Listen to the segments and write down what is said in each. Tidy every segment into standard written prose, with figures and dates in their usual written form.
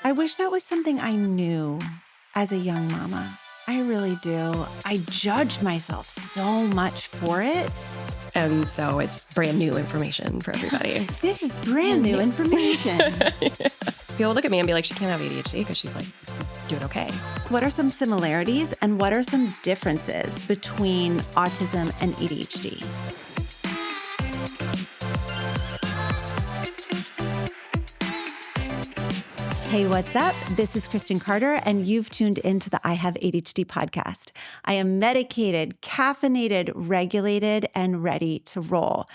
I wish that was something I knew as a young mama. I really do. I judged myself so much for it. And so it's brand new information for everybody. This is brand new information. People look at me and be like, she can't have ADHD because she's like doing okay. What are some similarities and what are some differences between autism and ADHD? Hey, what's up? This is Kristen Carter, and you've tuned into the I Have ADHD podcast. I am medicated, caffeinated, regulated, and ready to roll.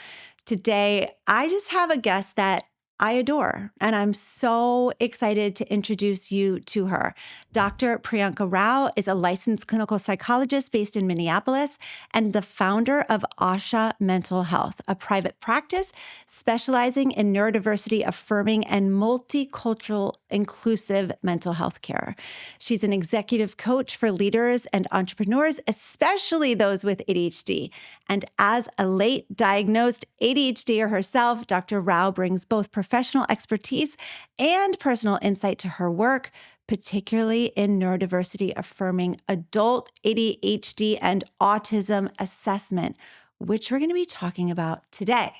Today, I just have a guest that I adore, and I'm so excited to introduce you to her. Dr. Priyanka Rao is a licensed clinical psychologist based in Minneapolis and the founder of Asha Mental Health, a private practice specializing in neurodiversity-affirming and multicultural inclusive mental health care. She's an executive coach for leaders and entrepreneurs, especially those with ADHD. And as a late diagnosed ADHDer herself, Dr. Rao brings both professional expertise and personal insight to her work, particularly in neurodiversity-affirming adult ADHD and autism assessment, which we're going to be talking about today.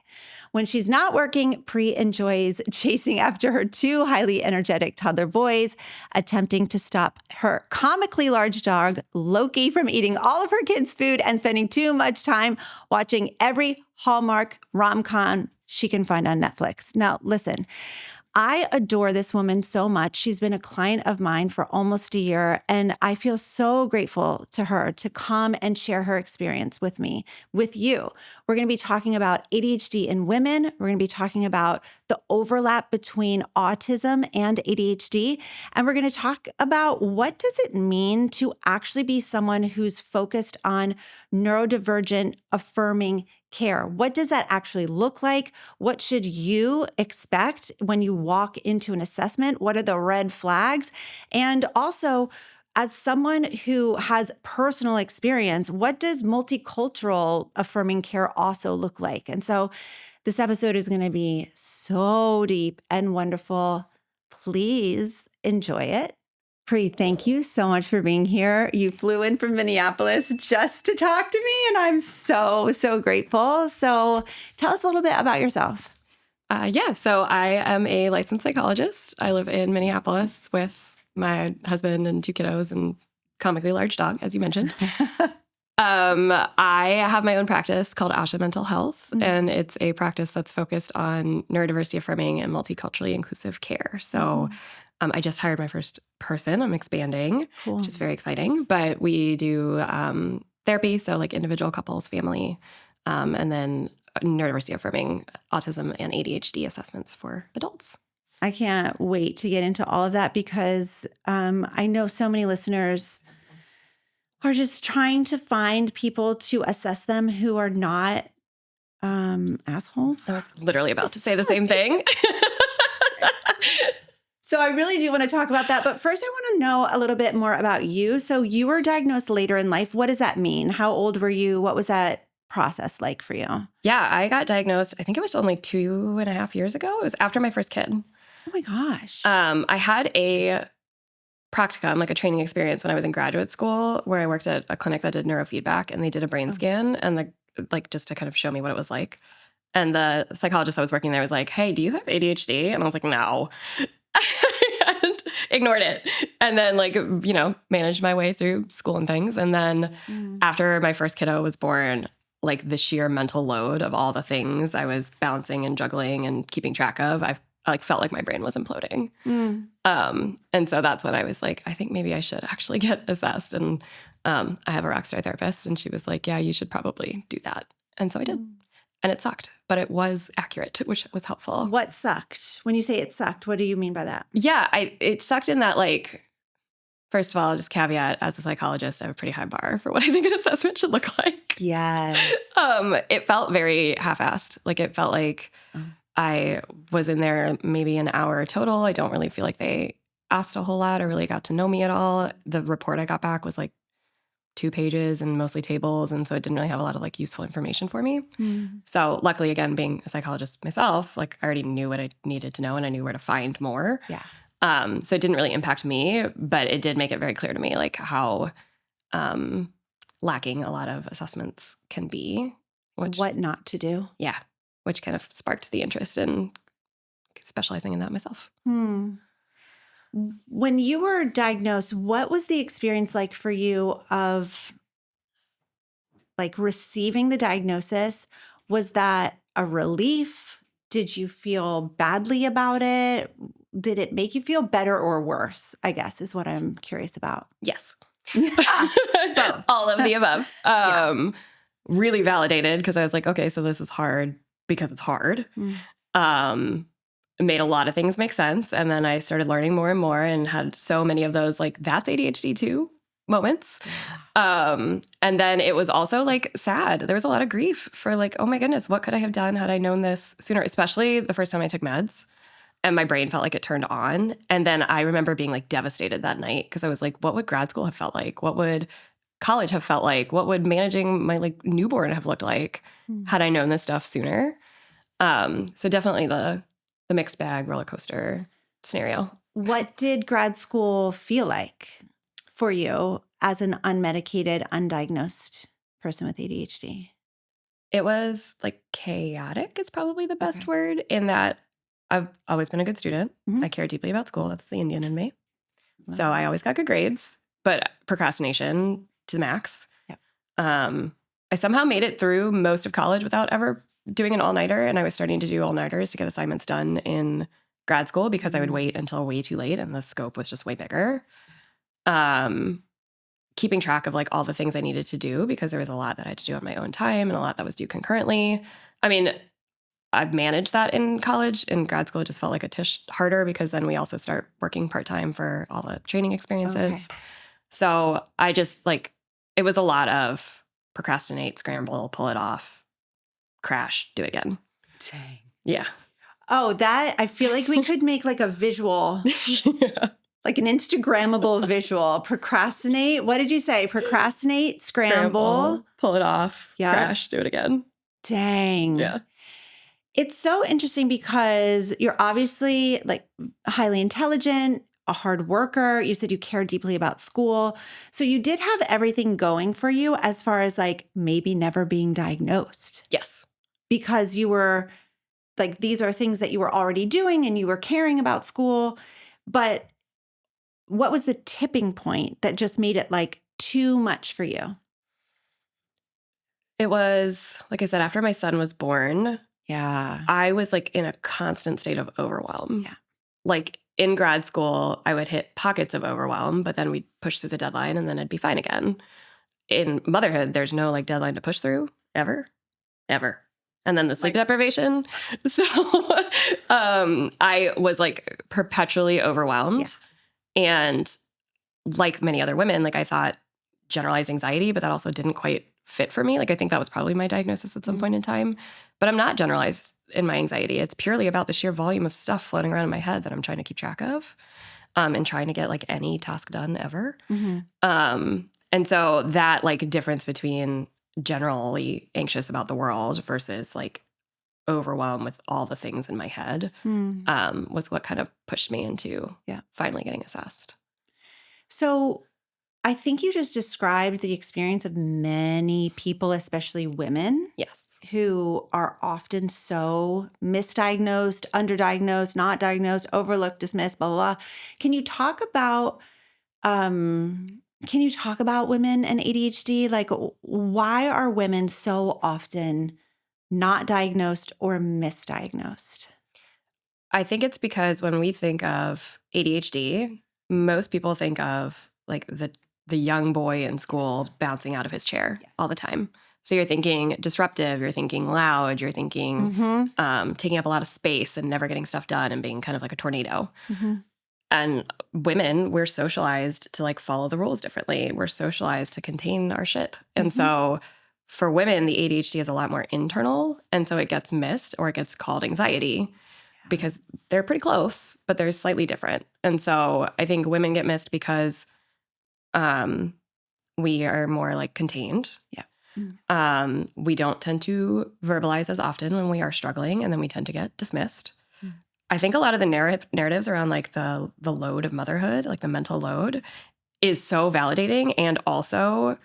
When she's not working, Pri enjoys chasing after her two highly energetic toddler boys, attempting to stop her comically large dog, Loki, from eating all of her kids' food and spending too much time watching every Hallmark rom-com she can find on Netflix. Now, listen, I adore this woman so much. She's been a client of mine for almost a year, and I feel so grateful to her to come and share her experience with me, with you. We're going to be talking about ADHD in women. We're going to be talking about the overlap between autism and ADHD, and we're going to talk about what does it mean to actually be someone who's focused on neurodivergent affirming care. What does that actually look like? What should you expect when you walk into an assessment? What are the red flags? And also, as someone who has personal experience, what does multicultural affirming care also look like? And so this episode is going to be so deep and wonderful. Please enjoy it. Pri, thank you so much for being here. You flew in from Minneapolis just to talk to me, and I'm so, so grateful. So tell us a little bit about yourself. So I am a licensed psychologist. I live in Minneapolis with my husband and two kiddos and comically large dog, as you mentioned. I have my own practice called Asha Mental Health, and it's a practice that's focused on neurodiversity-affirming and multiculturally inclusive care. So I just hired my first person. I'm expanding, which is very exciting. But we do therapy, so like individual, couples, family, and then neurodiversity-affirming autism and ADHD assessments for adults. I can't wait to get into all of that because I know so many listeners are just trying to find people to assess them who are not assholes. I was literally about to say the same thing. So I really do want to talk about that. But first, I want to know a little bit more about you. So you were diagnosed later in life. What does that mean? How old were you? What was that process like for you? Yeah, I got diagnosed, I think it was only 2.5 years ago. It was after my first kid. Oh my gosh. I had a practicum, like a training experience when I was in graduate school where I worked at a clinic that did neurofeedback, and they did a brain scan and just to kind of show me what it was like. And the psychologist I was working there was like, hey, do you have ADHD? And I was like, no. And ignored it. And then managed my way through school and things. And then after my first kiddo was born, like the sheer mental load of all the things I was balancing and juggling and keeping track of, I felt like my brain was imploding. And so that's when I was like, I think maybe I should actually get assessed. And I have a rockstar therapist, and she was like, yeah, you should probably do that. And so I did. And it sucked, but it was accurate, which was helpful. What sucked? When you say it sucked, what do you mean by that? Yeah, it sucked in that, first of all, just caveat, as a psychologist, I have a pretty high bar for what I think an assessment should look like. Yes. It felt very half-assed. It felt like I was in there maybe an hour total. I don't really feel like they asked a whole lot or really got to know me at all. The report I got back was 2 pages and mostly tables. And so it didn't really have a lot of useful information for me. So luckily, again, being a psychologist myself, I already knew what I needed to know and I knew where to find more. Yeah. So it didn't really impact me, but it did make it very clear to me like how lacking a lot of assessments can be. What not to do. Yeah, which kind of sparked the interest in specializing in that myself. When you were diagnosed, what was the experience like for you of like receiving the diagnosis? Was that a relief? Did you feel badly about it? Did it make you feel better or worse? I guess is what I'm curious about. Yes. Both. All of the above. Really validated because I was like, okay, so this is hard because it's hard. It made a lot of things make sense. And then I started learning more and more and had so many of those like, that's ADHD too moments. And then it was also like sad. There was a lot of grief for like, oh my goodness, what could I have done had I known this sooner? Especially the first time I took meds and my brain felt like it turned on. And then I remember being like devastated that night because I was like, what would grad school have felt like? What would college have felt like? What would managing my like newborn have looked like had I known this stuff sooner? So definitely the mixed bag roller coaster scenario. What did grad school feel like for you as an unmedicated, undiagnosed person with ADHD? It was like chaotic is probably the best word in that I've always been a good student. I care deeply about school. That's the Indian in me. So I always got good grades, but procrastination to the max. Yep. I somehow made it through most of college without ever doing an all-nighter, and I was starting to do all-nighters to get assignments done in grad school because I would wait until way too late and the scope was just way bigger. Keeping track of like all the things I needed to do because there was a lot that I had to do on my own time and a lot that was due concurrently. I mean, I've managed that in college. In grad school, it just felt like a tish harder because then we also start working part-time for all the training experiences. Okay. So I just like, it was a lot of procrastinate, scramble, pull it off, crash, do it again. Dang. Yeah. Oh, that, I feel like we could make like a visual, like an Instagrammable visual. Procrastinate. What did you say? Procrastinate, scramble, pull it off, crash, do it again. Dang. Yeah. It's so interesting because you're obviously like highly intelligent, a hard worker. You said you care deeply about school. So you did have everything going for you as far as like maybe never being diagnosed. Yes. Because you were like, these are things that you were already doing and you were caring about school. But what was the tipping point that just made it like too much for you? It was, like I said, after my son was born. Yeah. I was like in a constant state of overwhelm. Yeah. Like in grad school, I would hit pockets of overwhelm, but then we'd push through the deadline and then I'd be fine again. In motherhood, there's no like deadline to push through ever. And then the sleep deprivation. So I was like perpetually overwhelmed. Yeah. And like many other women, like I thought generalized anxiety, but that also didn't quite fit for me. Like I think that was probably my diagnosis at some point in time, but I'm not generalized in my anxiety. It's purely about the sheer volume of stuff floating around in my head that I'm trying to keep track of and trying to get like any task done ever. And so that like difference between generally anxious about the world versus like overwhelmed with all the things in my head was what kind of pushed me into finally getting assessed. So I think you just described the experience of many people, especially women. Yes. Who are often so misdiagnosed, underdiagnosed, not diagnosed, overlooked, dismissed, blah, blah, blah. Can you talk about women and ADHD? Like, why are women so often not diagnosed or misdiagnosed? I think it's because when we think of ADHD, most people think of like the young boy in school bouncing out of his chair all the time. So you're thinking disruptive, you're thinking loud, you're thinking taking up a lot of space and never getting stuff done and being kind of like a tornado. And women, we're socialized to like follow the rules differently. We're socialized to contain our shit. And so for women, the ADHD is a lot more internal. And so it gets missed or it gets called anxiety because they're pretty close, but they're slightly different. And so I think women get missed because we are more like contained. Yeah. We don't tend to verbalize as often when we are struggling, and then we tend to get dismissed. I think a lot of the narratives around like the load of motherhood, like the mental load, is so validating. And also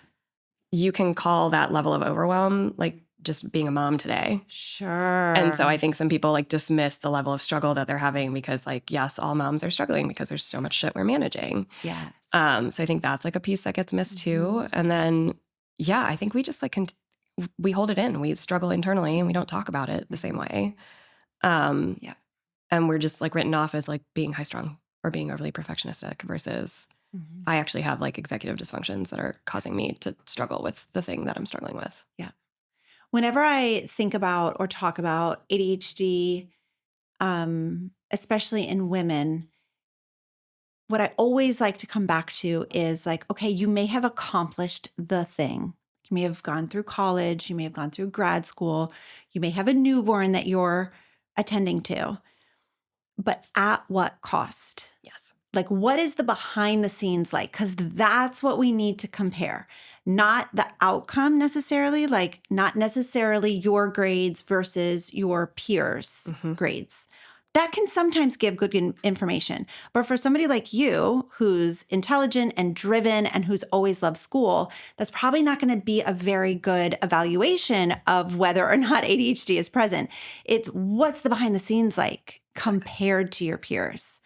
you can call that level of overwhelm like just being a mom today. Sure. And so I think some people like dismiss the level of struggle that they're having because like, yes, all moms are struggling because there's so much shit we're managing. Yes. So I think that's like a piece that gets missed too. And then, yeah, I think we just like, we hold it in. We struggle internally and we don't talk about it the same way. And we're just like written off as like being high strung or being overly perfectionistic versus I actually have like executive dysfunctions that are causing me to struggle with the thing that I'm struggling with. Yeah. Whenever I think about or talk about ADHD, especially in women, what I always like to come back to is like, okay, you may have accomplished the thing. You may have gone through college, you may have gone through grad school, you may have a newborn that you're attending to, but at what cost? Yes. Like, what is the behind the scenes like? Because that's what we need to compare, not the outcome necessarily, like not necessarily your grades versus your peers' grades. That can sometimes give good information. But for somebody like you, who's intelligent and driven and who's always loved school, that's probably not going to be a very good evaluation of whether or not ADHD is present. It's what's the behind the scenes like compared to your peers.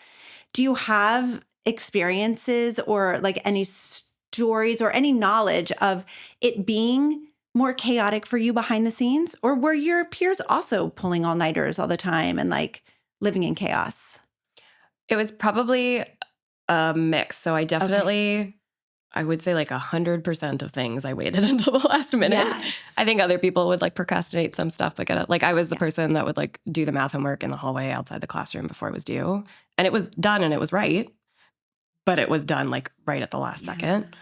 Do you have experiences or like any stories or any knowledge of it being more chaotic for you behind the scenes? Or were your peers also pulling all-nighters all the time and like living in chaos? It was probably a mix. So I definitely, I would say like 100% of things I waited until the last minute. Yes. I think other people would like procrastinate some stuff, but like I was the person that would like do the math homework in the hallway outside the classroom before it was due. And it was done and it was right, but it was done like right at the last second.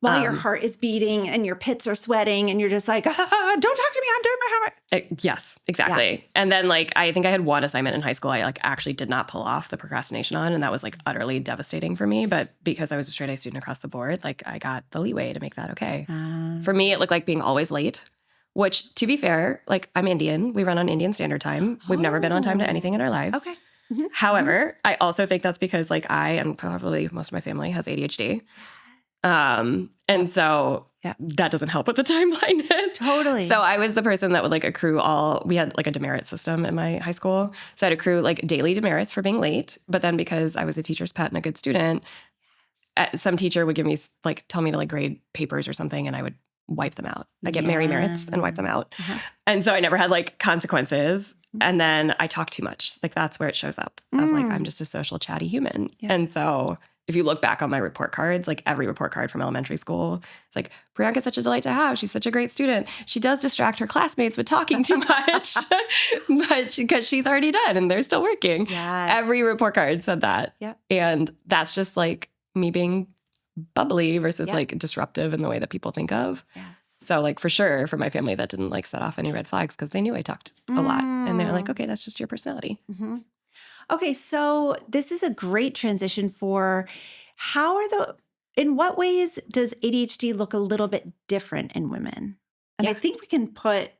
While your heart is beating and your pits are sweating and you're just like, don't talk to me, I'm doing my homework. Yes, exactly. Yes. And then like, I think I had one assignment in high school I like actually did not pull off the procrastination on. And that was like utterly devastating for me. But because I was a straight A student across the board, like I got the leeway to make that okay. For me, it looked like being always late, which to be fair, like I'm Indian. We run on Indian Standard Time. We've never been on time to anything in our lives. Okay. However, I also think that's because like I and probably most of my family has ADHD. And so that doesn't help with the timeline. Totally. So I was the person that would like accrue we had like a demerit system in my high school. So I'd accrue like daily demerits for being late. But then because I was a teacher's pet and a good student, some teacher would tell me to like grade papers or something and I would wipe them out. I get Mary merits and wipe them out. And so I never had like consequences. And then I talk too much. Like that's where it shows up of like, I'm just a social chatty human. And so if you look back on my report cards, like every report card from elementary school, it's like, Priyanka's such a delight to have. She's such a great student. She does distract her classmates with talking too much, but because she's already done and they're still working. Yes. Every report card said that. And that's just like me being bubbly versus like disruptive in the way that people think of. So like for sure, for my family, that didn't like set off any red flags because they knew I talked a lot. And they're like, okay, that's just your personality. Okay, so this is a great transition for in what ways does ADHD look a little bit different in women? And I think we can put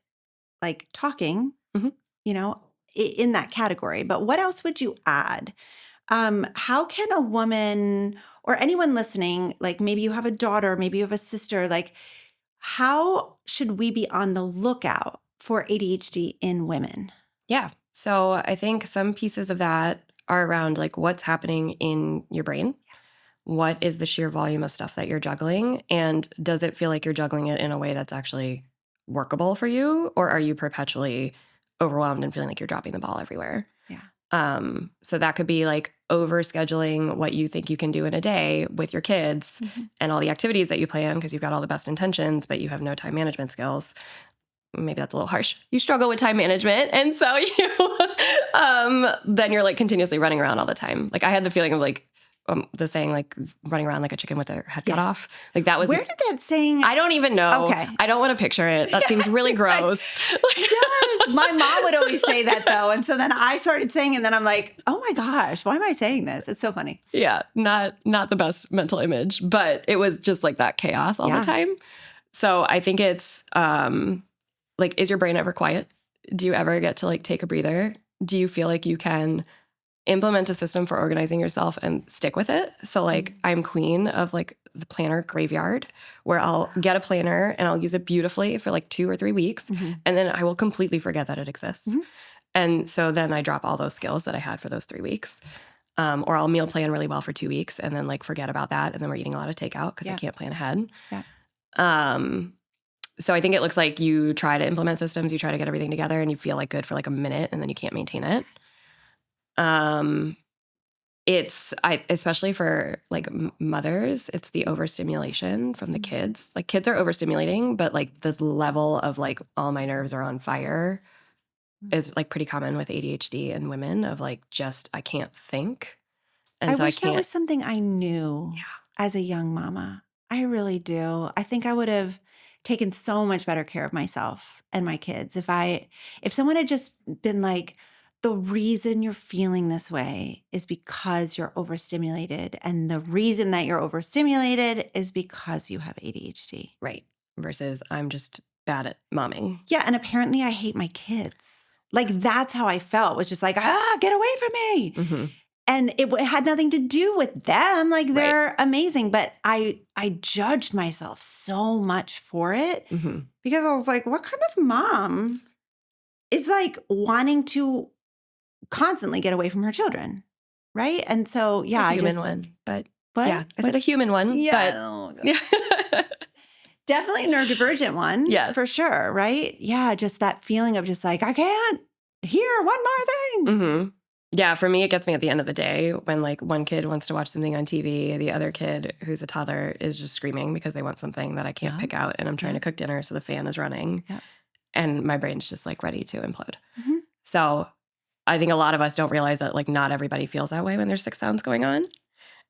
like talking, in that category, but what else would you add? How can a woman or anyone listening, like maybe you have a daughter, maybe you have a sister, like how should we be on the lookout for ADHD in women? Yeah. So I think some pieces of that are around like what's happening in your brain. What is the sheer volume of stuff that you're juggling? And does it feel like you're juggling it in a way that's actually workable for you? Or are you perpetually overwhelmed and feeling like you're dropping the ball everywhere? So that could be like over scheduling what you think you can do in a day with your kids and all the activities that you plan because you've got all the best intentions, but you have no time management skills. Maybe that's a little harsh. You struggle with time management. And so then you're like continuously running around all the time. Like I had the feeling of like the saying like running around like a chicken with their head cut off. Like that was. Where did that saying? I don't even know. Okay. I don't want to picture it. That seems really gross. Yes. My mom would always say that though. And so then I started saying, and then I'm like, oh my gosh, why am I saying this? It's so funny. Yeah. Not the best mental image, but it was just like that chaos all the time. So I think it's like, is your brain ever quiet? Do you ever get to like take a breather? Do you feel like you can implement a system for organizing yourself and stick with it. So like I'm queen of like the planner graveyard, where I'll get a planner and I'll use it beautifully for like 2 or 3 weeks. And then I will completely forget that it exists. And so then I drop all those skills that I had for those 3 weeks. Or I'll meal plan really well for 2 weeks and then like forget about that. And then we're eating a lot of takeout because I can't plan ahead. So I think it looks like you try to implement systems, you try to get everything together and you feel like good for like a minute and then you can't maintain it. Especially for like mothers, it's the overstimulation from the kids. Like kids are overstimulating, but like the level of like all my nerves are on fire is like pretty common with ADHD in women of like just I can't think. And I so wish that was something I knew as a young mama. I really do. I think I would have taken so much better care of myself and my kids if someone had just been like, the reason you're feeling this way is because you're overstimulated. And the reason that you're overstimulated is because you have ADHD. Right. Versus I'm just bad at momming. Yeah. And apparently I hate my kids. Like that's how I felt, was just like, get away from me. And it had nothing to do with them. Like they're amazing. But I judged myself so much for it because I was like, what kind of mom is like wanting to constantly get away from her children? Right. And so, a human one. But yeah, I said a human one. Yeah. But definitely a neurodivergent one. Yes. For sure. Right. Yeah. Just that feeling of just like, I can't hear one more thing. Yeah, for me, it gets me at the end of the day when like one kid wants to watch something on TV, the other kid who's a toddler is just screaming because they want something that I can't pick out, and I'm trying to cook dinner, so the fan is running, and my brain's just like ready to implode. So I think a lot of us don't realize that like not everybody feels that way when there's 6 sounds going on,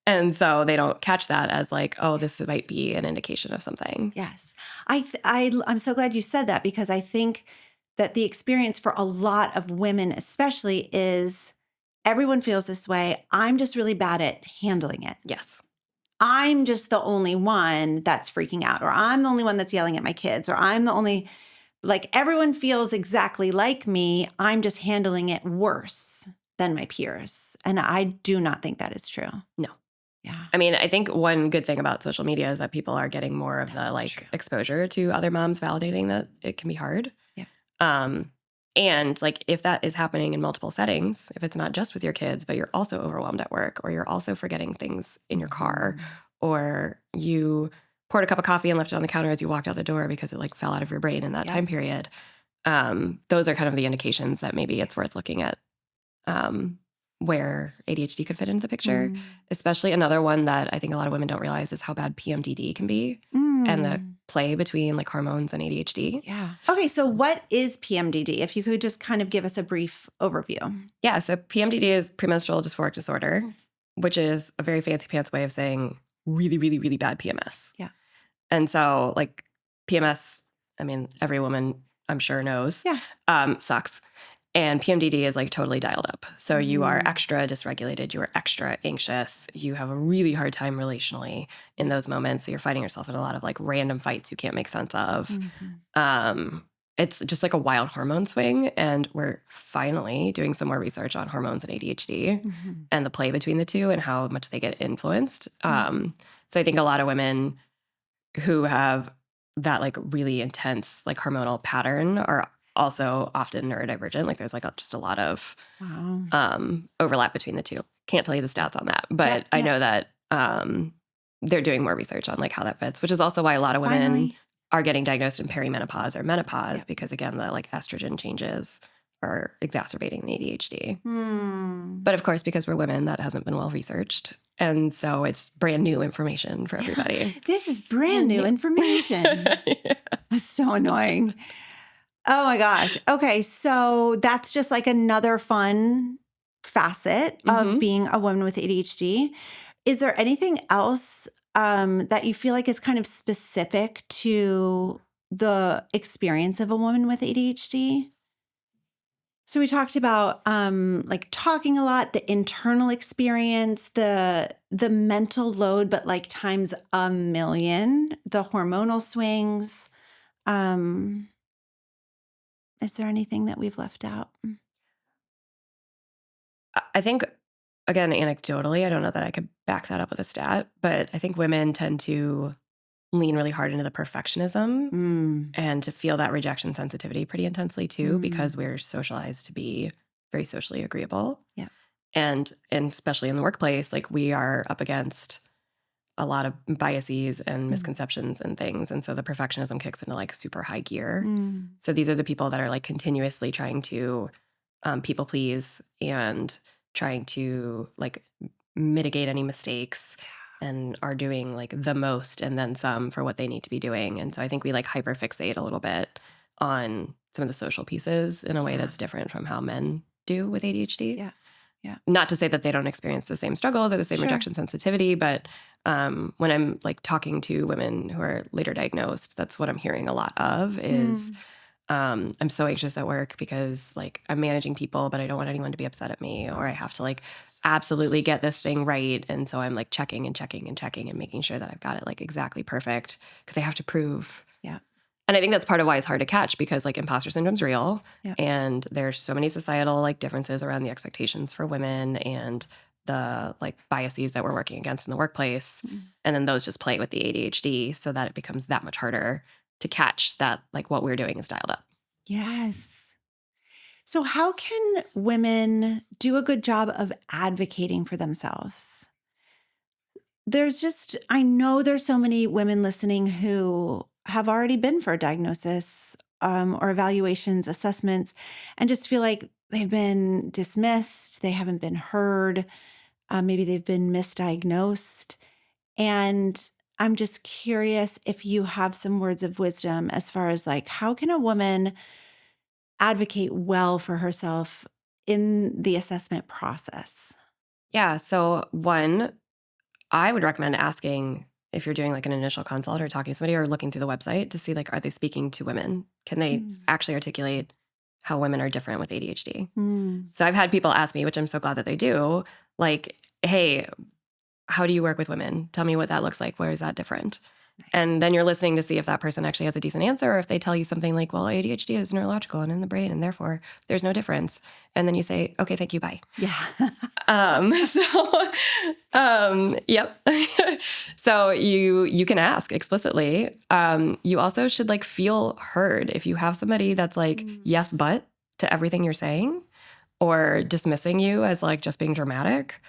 and so they don't catch that as like, oh, this might be an indication of something. Yes, I'm so glad you said that, because I think that the experience for a lot of women, especially, is everyone feels this way. I'm just really bad at handling it. Yes. I'm just the only one that's freaking out, or I'm the only one that's yelling at my kids, or I'm the only, like everyone feels exactly like me. I'm just handling it worse than my peers. And I do not think that is true. No. Yeah. I mean, I think one good thing about social media is that people are getting more of the like exposure to other moms validating that it can be hard. Yeah. And like if that is happening in multiple settings, if it's not just with your kids, but you're also overwhelmed at work, or you're also forgetting things in your car, or you poured a cup of coffee and left it on the counter as you walked out the door because it like fell out of your brain in that time period, those are kind of the indications that maybe it's worth looking at where ADHD could fit into the picture. Especially another one that I think a lot of women don't realize is how bad PMDD can be and the play between like hormones and ADHD. Yeah. Okay, so what is PMDD? If you could just kind of give us a brief overview. Yeah, so PMDD is premenstrual dysphoric disorder, which is a very fancy pants way of saying really, really, really bad PMS. Yeah. And so like PMS, I mean, every woman I'm sure knows, sucks. And PMDD is like totally dialed up. So you are extra dysregulated, you are extra anxious, you have a really hard time relationally in those moments. So you're fighting yourself in a lot of like random fights you can't make sense of. It's just like a wild hormone swing. And we're finally doing some more research on hormones and ADHD and the play between the two and how much they get influenced. So I think a lot of women who have that like really intense like hormonal pattern are also often neurodivergent. Like there's like just a lot of overlap between the two. Can't tell you the stats on that, but I know that they're doing more research on like how that fits, which is also why a lot of women are getting diagnosed in perimenopause or menopause because again, the like estrogen changes are exacerbating the ADHD. But of course, because we're women, that hasn't been well researched. And so it's brand new information for everybody. This is brand new information. That's so annoying. Oh my gosh. Okay. So that's just like another fun facet of being a woman with ADHD. Is there anything else that you feel like is kind of specific to the experience of a woman with ADHD? So we talked about like talking a lot, the internal experience, the mental load, but like times a million, the hormonal swings. Is there anything that we've left out? I think again, anecdotally, I don't know that I could back that up with a stat, but I think women tend to lean really hard into the perfectionism and to feel that rejection sensitivity pretty intensely too, because we're socialized to be very socially agreeable. Yeah. And especially in the workplace, like we are up against a lot of biases and misconceptions and things. And so the perfectionism kicks into like super high gear. So these are the people that are like continuously trying to people please and trying to like mitigate any mistakes and are doing like the most and then some for what they need to be doing. And so I think we like hyperfixate a little bit on some of the social pieces in a way that's different from how men do with ADHD. Yeah. Yeah. Not to say that they don't experience the same struggles or the same rejection sensitivity, but when I'm like talking to women who are later diagnosed, that's what I'm hearing a lot of is I'm so anxious at work because like I'm managing people, but I don't want anyone to be upset at me, or I have to like absolutely get this thing right. And so I'm like checking and checking and checking and making sure that I've got it like exactly perfect because I have to prove. Yeah. And I think that's part of why it's hard to catch because like imposter syndrome's real and there's so many societal like differences around the expectations for women and the like biases that we're working against in the workplace. And then those just play with the ADHD so that it becomes that much harder to catch that like what we're doing is dialed up. Yes. So how can women do a good job of advocating for themselves? I know there's so many women listening who have already been for a diagnosis or evaluations, assessments, and just feel like they've been dismissed, they haven't been heard, maybe they've been misdiagnosed. And I'm just curious if you have some words of wisdom as far as like, how can a woman advocate well for herself in the assessment process? Yeah. So one, I would recommend asking if you're doing like an initial consult or talking to somebody or looking through the website to see like, are they speaking to women? Can they actually articulate how women are different with ADHD? So I've had people ask me, which I'm so glad that they do, like, hey, how do you work with women? Tell me what that looks like. Where is that different? Nice. And then you're listening to see if that person actually has a decent answer, or if they tell you something like, well, ADHD is neurological and in the brain, and therefore there's no difference. And then you say, okay, thank you, bye. Yeah. Yep. So you can ask explicitly. You also should like feel heard. If you have somebody that's like, yes, but to everything you're saying, or dismissing you as like just being dramatic,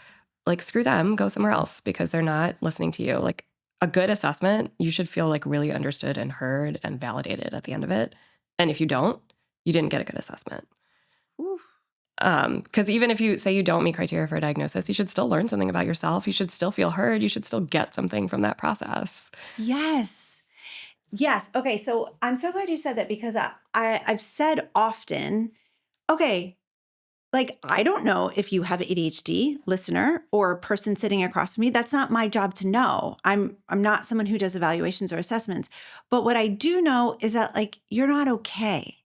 like screw them, go somewhere else because they're not listening to you. Like a good assessment, you should feel like really understood and heard and validated at the end of it. And if you don't, you didn't get a good assessment. Because even if you say you don't meet criteria for a diagnosis, you should still learn something about yourself. You should still feel heard. You should still get something from that process. Yes. Yes. Okay. So I'm so glad you said that because I've said often, okay, like, I don't know if you have ADHD, listener, or person sitting across from me. That's not my job to know. I'm not someone who does evaluations or assessments. But what I do know is that, like, you're not okay.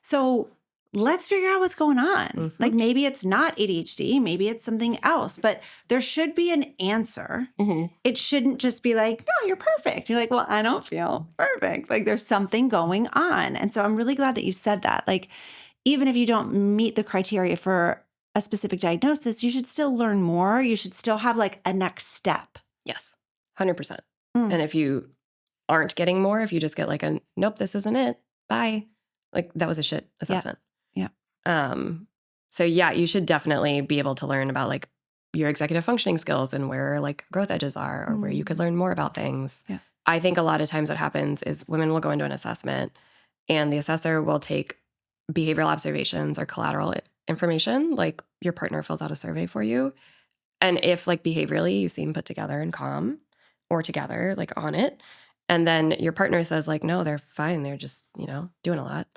So let's figure out what's going on. Like, maybe it's not ADHD. Maybe it's something else. But there should be an answer. It shouldn't just be like, no, you're perfect. You're like, well, I don't feel perfect. Like, there's something going on. And so I'm really glad that you said that. Like, even if you don't meet the criteria for a specific diagnosis, you should still learn more. You should still have like a next step. Yes, 100%. And if you aren't getting more, if you just get like a, nope, this isn't it, bye. Like that was a shit assessment. Yeah. So yeah, you should definitely be able to learn about like your executive functioning skills and where like growth edges are or where you could learn more about things. Yeah. I think a lot of times what happens is women will go into an assessment and the assessor will take behavioral observations or collateral information, like your partner fills out a survey for you. And if like behaviorally you seem put together and calm or together, like on it, and then your partner says like, no, they're fine. They're just, doing a lot.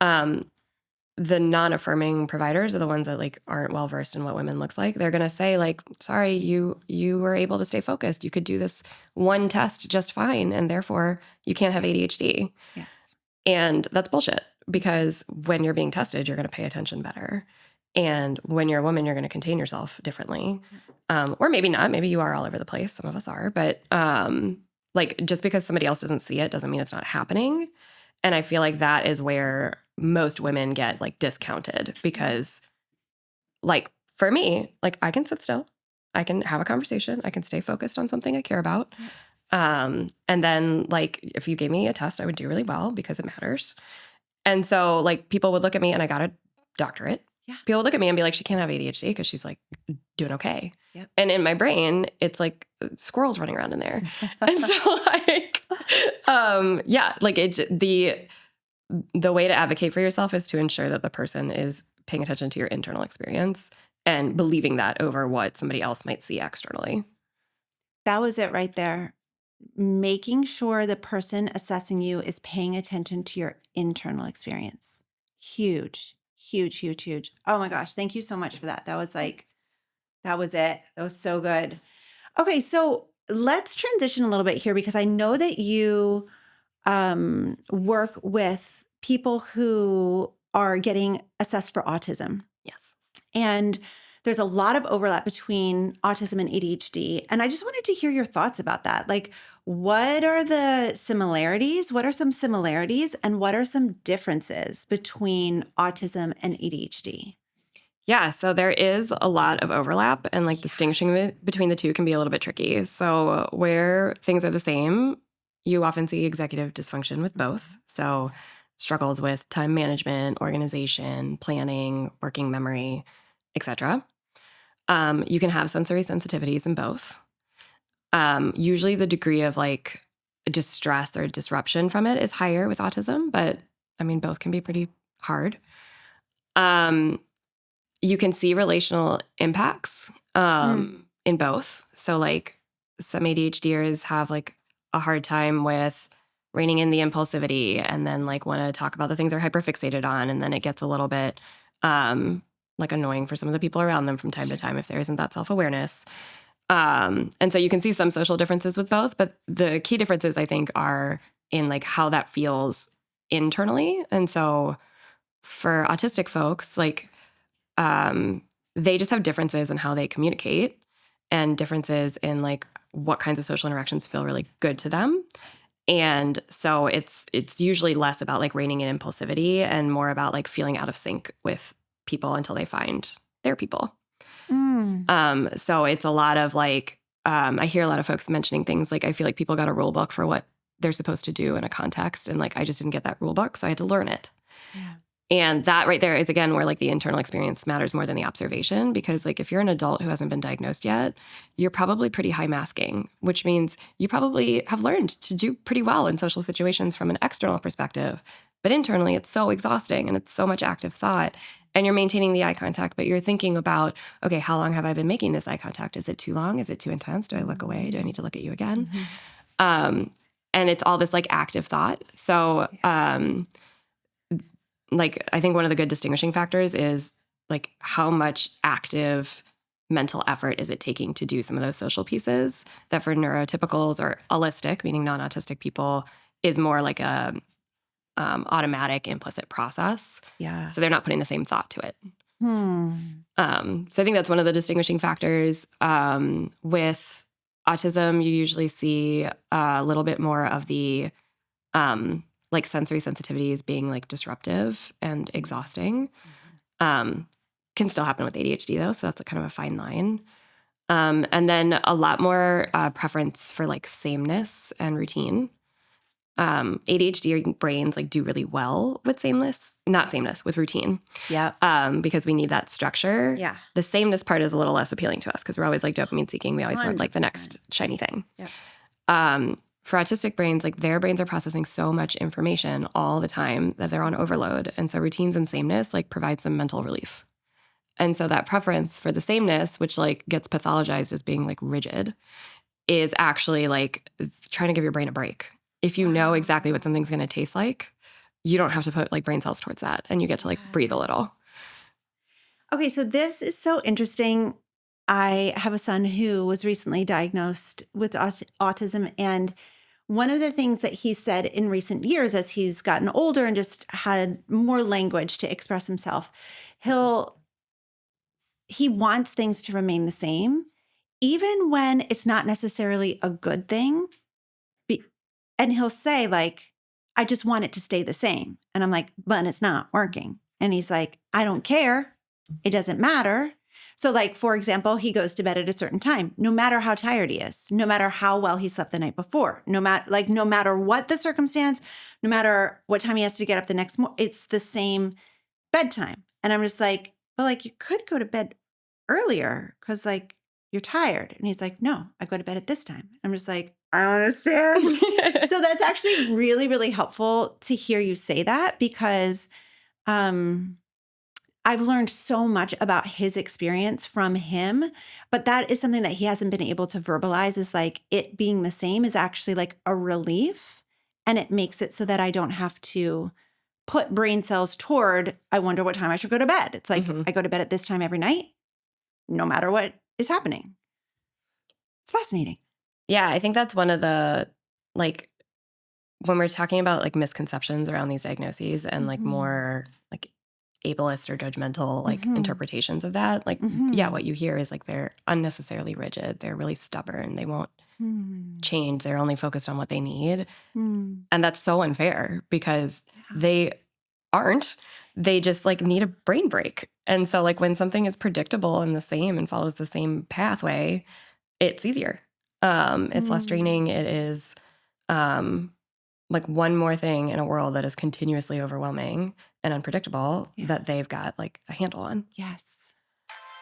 The non-affirming providers are the ones that like aren't well-versed in what women looks like. They're going to say like, sorry, you were able to stay focused. You could do this one test just fine. And therefore you can't have ADHD. Yes. And that's bullshit. Because when you're being tested, you're going to pay attention better. And when you're a woman, you're going to contain yourself differently. Or maybe not. Maybe you are all over the place. Some of us are. But like just because somebody else doesn't see it doesn't mean it's not happening. And I feel like that is where most women get like discounted because like for me, like I can sit still, I can have a conversation, I can stay focused on something I care about. And then like if you gave me a test, I would do really well because it matters. And so like people would look at me and I got a doctorate. Yeah. People would look at me and be like, she can't have ADHD because she's like doing okay. Yep. And in my brain, it's like squirrels running around in there. And so like, yeah, like it's the way to advocate for yourself is to ensure that the person is paying attention to your internal experience and believing that over what somebody else might see externally. That was it right there. Making sure the person assessing you is paying attention to your internal experience. Huge, huge, huge, huge. Oh my gosh. Thank you so much for that. That was it. That was so good. Okay. So let's transition a little bit here because I know that you work with people who are getting assessed for autism. Yes. And there's a lot of overlap between autism and ADHD. And I just wanted to hear your thoughts about that. Like, what are the similarities? What are some similarities? And what are some differences between autism and ADHD? Yeah, so there is a lot of overlap and like distinguishing between the two can be a little bit tricky. So where things are the same, you often see executive dysfunction with both. So struggles with time management, organization, planning, working memory, etc. You can have sensory sensitivities in both. Usually the degree of like distress or disruption from it is higher with autism, but I mean, both can be pretty hard. You can see relational impacts in both. So like some ADHDers have like a hard time with reining in the impulsivity and then like want to talk about the things they're hyperfixated on. And then it gets a little bit like annoying for some of the people around them from time to time if there isn't that self-awareness. And so you can see some social differences with both, but the key differences I think are in like how that feels internally. And so for autistic folks, like they just have differences in how they communicate and differences in like what kinds of social interactions feel really good to them. And so it's usually less about like reining in impulsivity and more about like feeling out of sync with people until they find their people. So it's a lot of like, I hear a lot of folks mentioning things like, I feel like people got a rule book for what they're supposed to do in a context. And like, I just didn't get that rule book. So I had to learn it. Yeah. And that right there is, again, where like the internal experience matters more than the observation, because like if you're an adult who hasn't been diagnosed yet, you're probably pretty high masking, which means you probably have learned to do pretty well in social situations from an external perspective. But internally, it's so exhausting and it's so much active thought. And you're maintaining the eye contact, but you're thinking about, okay, how long have I been making this eye contact? Is it too long? Is it too intense? Do I look away? Do I need to look at you again? Mm-hmm. And it's all this like active thought. So, like, I think one of the good distinguishing factors is like how much active mental effort is it taking to do some of those social pieces that for neurotypicals or allistic, meaning non-autistic people, is more like a automatic implicit process. Yeah. So they're not putting the same thought to it. So I think that's one of the distinguishing factors. With autism, you usually see a little bit more of the like sensory sensitivities being like disruptive and exhausting. Can still happen with ADHD though, so that's a kind of a fine line. And then a lot more preference for like sameness and routine. ADHD brains like do really well with with routine. Yeah. Because we need that structure. Yeah. The sameness part is a little less appealing to us because we're always like dopamine seeking. We always 100%. Want like the next shiny thing. Yeah. For autistic brains, like their brains are processing so much information all the time that they're on overload. And so routines and sameness like provide some mental relief. And so that preference for the sameness, which like gets pathologized as being like rigid, is actually like trying to give your brain a break. If you know exactly what something's going to taste like, you don't have to put like brain cells towards that and you get to like breathe a little. Okay, so this is so interesting. I have a son who was recently diagnosed with autism, and one of the things that he said in recent years as he's gotten older and just had more language to express himself, he wants things to remain the same, even when it's not necessarily a good thing. And he'll say like, I just want it to stay the same. And I'm like, but it's not working. And he's like, I don't care. It doesn't matter. So like, for example, he goes to bed at a certain time, no matter how tired he is, no matter how well he slept the night before, no matter what the circumstance, no matter what time he has to get up the next morning, it's the same bedtime. And I'm just like, but like, you could go to bed earlier because like you're tired. And he's like, no, I go to bed at this time. I'm just like, I don't understand. So that's actually really, really helpful to hear you say that because I've learned so much about his experience from him, but that is something that he hasn't been able to verbalize is like it being the same is actually like a relief. And it makes it so that I don't have to put brain cells toward, I wonder what time I should go to bed. It's like, I go to bed at this time every night, no matter what is happening. It's fascinating. Yeah, I think that's one of the, like, when we're talking about like misconceptions around these diagnoses and like more like ableist or judgmental like interpretations of that, like, yeah, what you hear is like they're unnecessarily rigid. They're really stubborn. They won't change. They're only focused on what they need. And that's so unfair because they aren't. They just like need a brain break. And so like when something is predictable and the same and follows the same pathway, it's easier. It's less draining. It is like one more thing in a world that is continuously overwhelming and unpredictable that they've got like a handle on. Yes.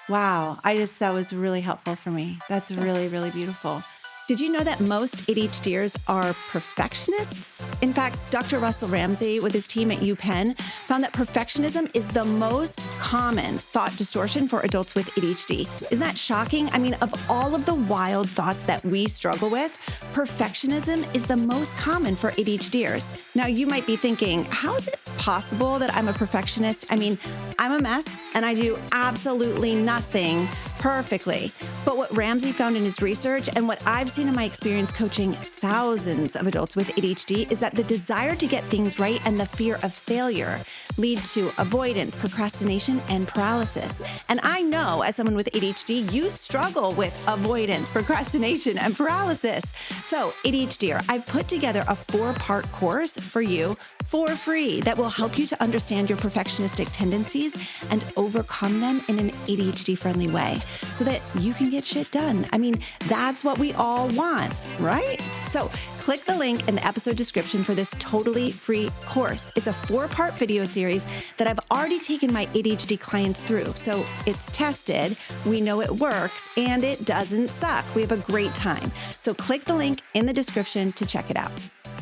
Wow. That was really helpful for me. That's really, really beautiful. Did you know that most ADHDers are perfectionists? In fact, Dr. Russell Ramsey with his team at UPenn found that perfectionism is the most common thought distortion for adults with ADHD. Isn't that shocking? I mean, of all of the wild thoughts that we struggle with, perfectionism is the most common for ADHDers. Now, you might be thinking, how is it possible that I'm a perfectionist? I mean, I'm a mess and I do absolutely nothing perfectly. But what Ramsey found in his research and what I've seen in my experience coaching thousands of adults with ADHD is that the desire to get things right and the fear of failure lead to avoidance, procrastination, and paralysis. And I know as someone with ADHD, you struggle with avoidance, procrastination, and paralysis. So ADHDer, I've put together a 4-part course for you for free that will help you to understand your perfectionistic tendencies and overcome them in an ADHD-friendly way so that you can get shit done. I mean, that's what we all want, right? So click the link in the episode description for this totally free course. It's a 4-part video series that I've already taken my ADHD clients through. So it's tested, we know it works, and it doesn't suck. We have a great time. So click the link in the description to check it out.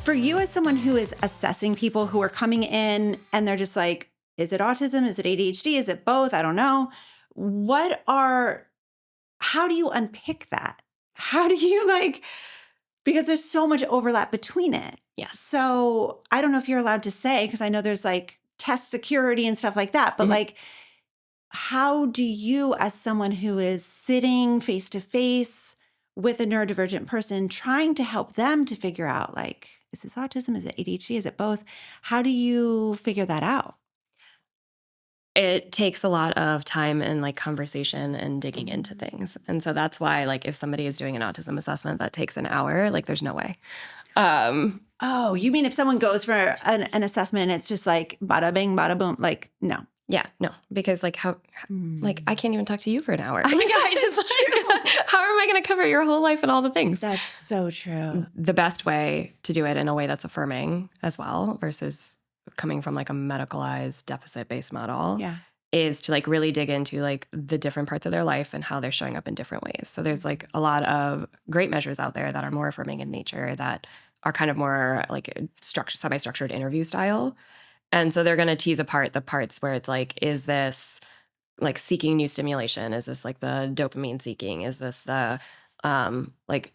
For you as someone who is assessing people who are coming in and they're just like, is it autism? Is it ADHD? Is it both? I don't know. How do you unpick that? How do you because there's so much overlap between it. Yes. So I don't know if you're allowed to say, because I know there's like test security and stuff like that, but like, how do you as someone who is sitting face to face with a neurodivergent person trying to help them to figure out like, is this autism? Is it ADHD? Is it both? How do you figure that out? It takes a lot of time and like conversation and digging into things. And so that's why like if somebody is doing an autism assessment that takes an hour, like there's no way. Oh, you mean if someone goes for an assessment and it's just like bada bing, bada boom, like no. Yeah, no, because like like I can't even talk to you for an hour. Like, how am I going to cover your whole life and all the things? That's so true. The best way to do it in a way that's affirming as well versus coming from like a medicalized deficit-based model is to like really dig into like the different parts of their life and how they're showing up in different ways. So there's like a lot of great measures out there that are more affirming in nature that are kind of more like semi-structured interview style. And so they're going to tease apart the parts where it's like, is this like seeking new stimulation? Is this like the dopamine seeking? Is this the like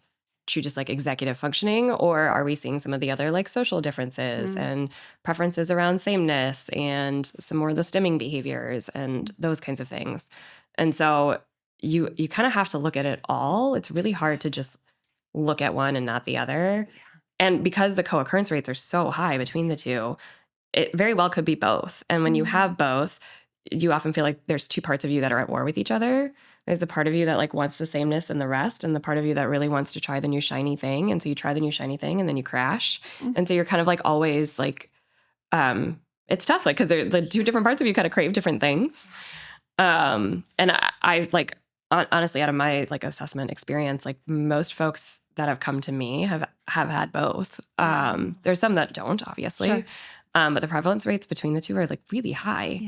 true just like executive functioning? Or are we seeing some of the other like social differences and preferences around sameness and some more of the stimming behaviors and those kinds of things? And so you kind of have to look at it all. It's really hard to just look at one and not the other. And because the co-occurrence rates are so high between the two, it very well could be both. And when you have both, you often feel like there's two parts of you that are at war with each other. There's the part of you that like wants the sameness and the rest, and the part of you that really wants to try the new shiny thing. And so you try the new shiny thing and then you crash. And so you're kind of like always like, it's tough, like, because the two different parts of you kind of crave different things. And I like, honestly, out of my like assessment experience, like most folks that have come to me have had both. There's some that don't, obviously. Sure. But the prevalence rates between the two are like really high.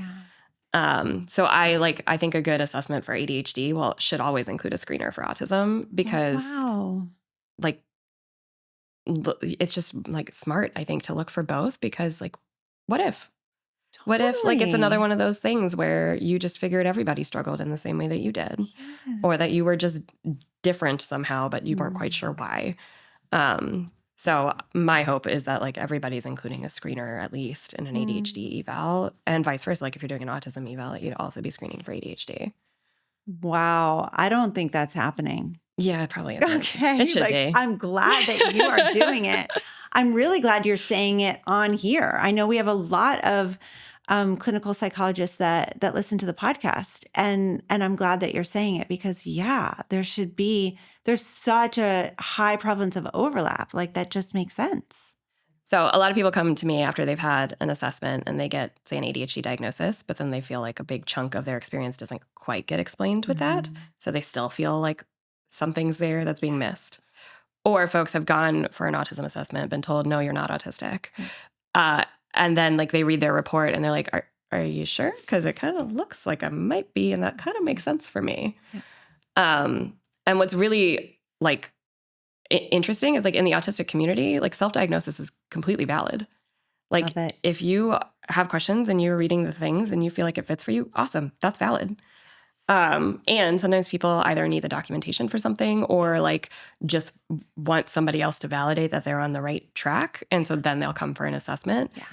Yeah. So I think a good assessment for ADHD, should always include a screener for autism because like it's just like smart, I think, to look for both because like, what if like it's another one of those things where you just figured everybody struggled in the same way that you did, or that you were just different somehow, but you weren't quite sure why. So my hope is that like everybody's including a screener at least in an ADHD eval, and vice versa. Like if you're doing an autism eval, you'd also be screening for ADHD. Wow. I don't think that's happening. Yeah, it probably isn't. Okay. It should be. I'm glad that you are doing it. I'm really glad you're saying it on here. I know we have a lot of clinical psychologists that listen to the podcast, and I'm glad that you're saying it because there's such a high prevalence of overlap. Like that just makes sense. So a lot of people come to me after they've had an assessment and they get, say, an ADHD diagnosis, but then they feel like a big chunk of their experience doesn't quite get explained with that. So they still feel like something's there that's being missed. Or folks have gone for an autism assessment, been told, no, you're not autistic. And then like they read their report and they're like, are you sure? Because it kind of looks like I might be, and that kind of makes sense for me. And what's really like interesting is like in the autistic community, like self-diagnosis is completely valid. Like if you have questions and you're reading the things and you feel like it fits for you, awesome, that's valid. And sometimes people either need the documentation for something or like just want somebody else to validate that they're on the right track. And so then they'll come for an assessment. Yeah.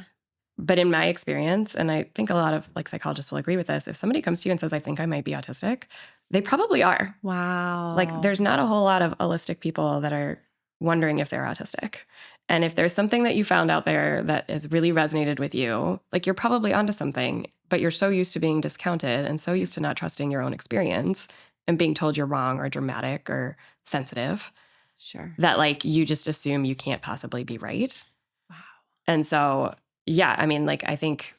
But in my experience, and I think a lot of like psychologists will agree with this, if somebody comes to you and says, I think I might be autistic, they probably are. Wow. Like there's not a whole lot of allistic people that are wondering if they're autistic. And if there's something that you found out there that has really resonated with you, like you're probably onto something, but you're so used to being discounted and so used to not trusting your own experience and being told you're wrong or dramatic or sensitive. Sure. That like you just assume you can't possibly be right. Wow. And so, yeah, I mean, like I think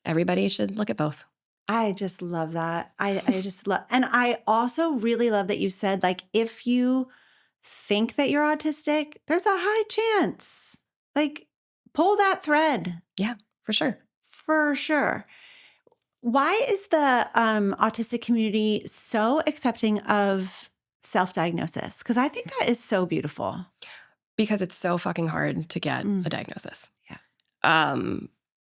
everybody should look at both. I just love that. I just love, and I also really love that you said, like, if you think that you're autistic, there's a high chance. Like, pull that thread. Yeah, for sure. For sure. Why is the autistic community so accepting of self-diagnosis? Because I think that is so beautiful. Because it's so fucking hard to get a diagnosis. Yeah.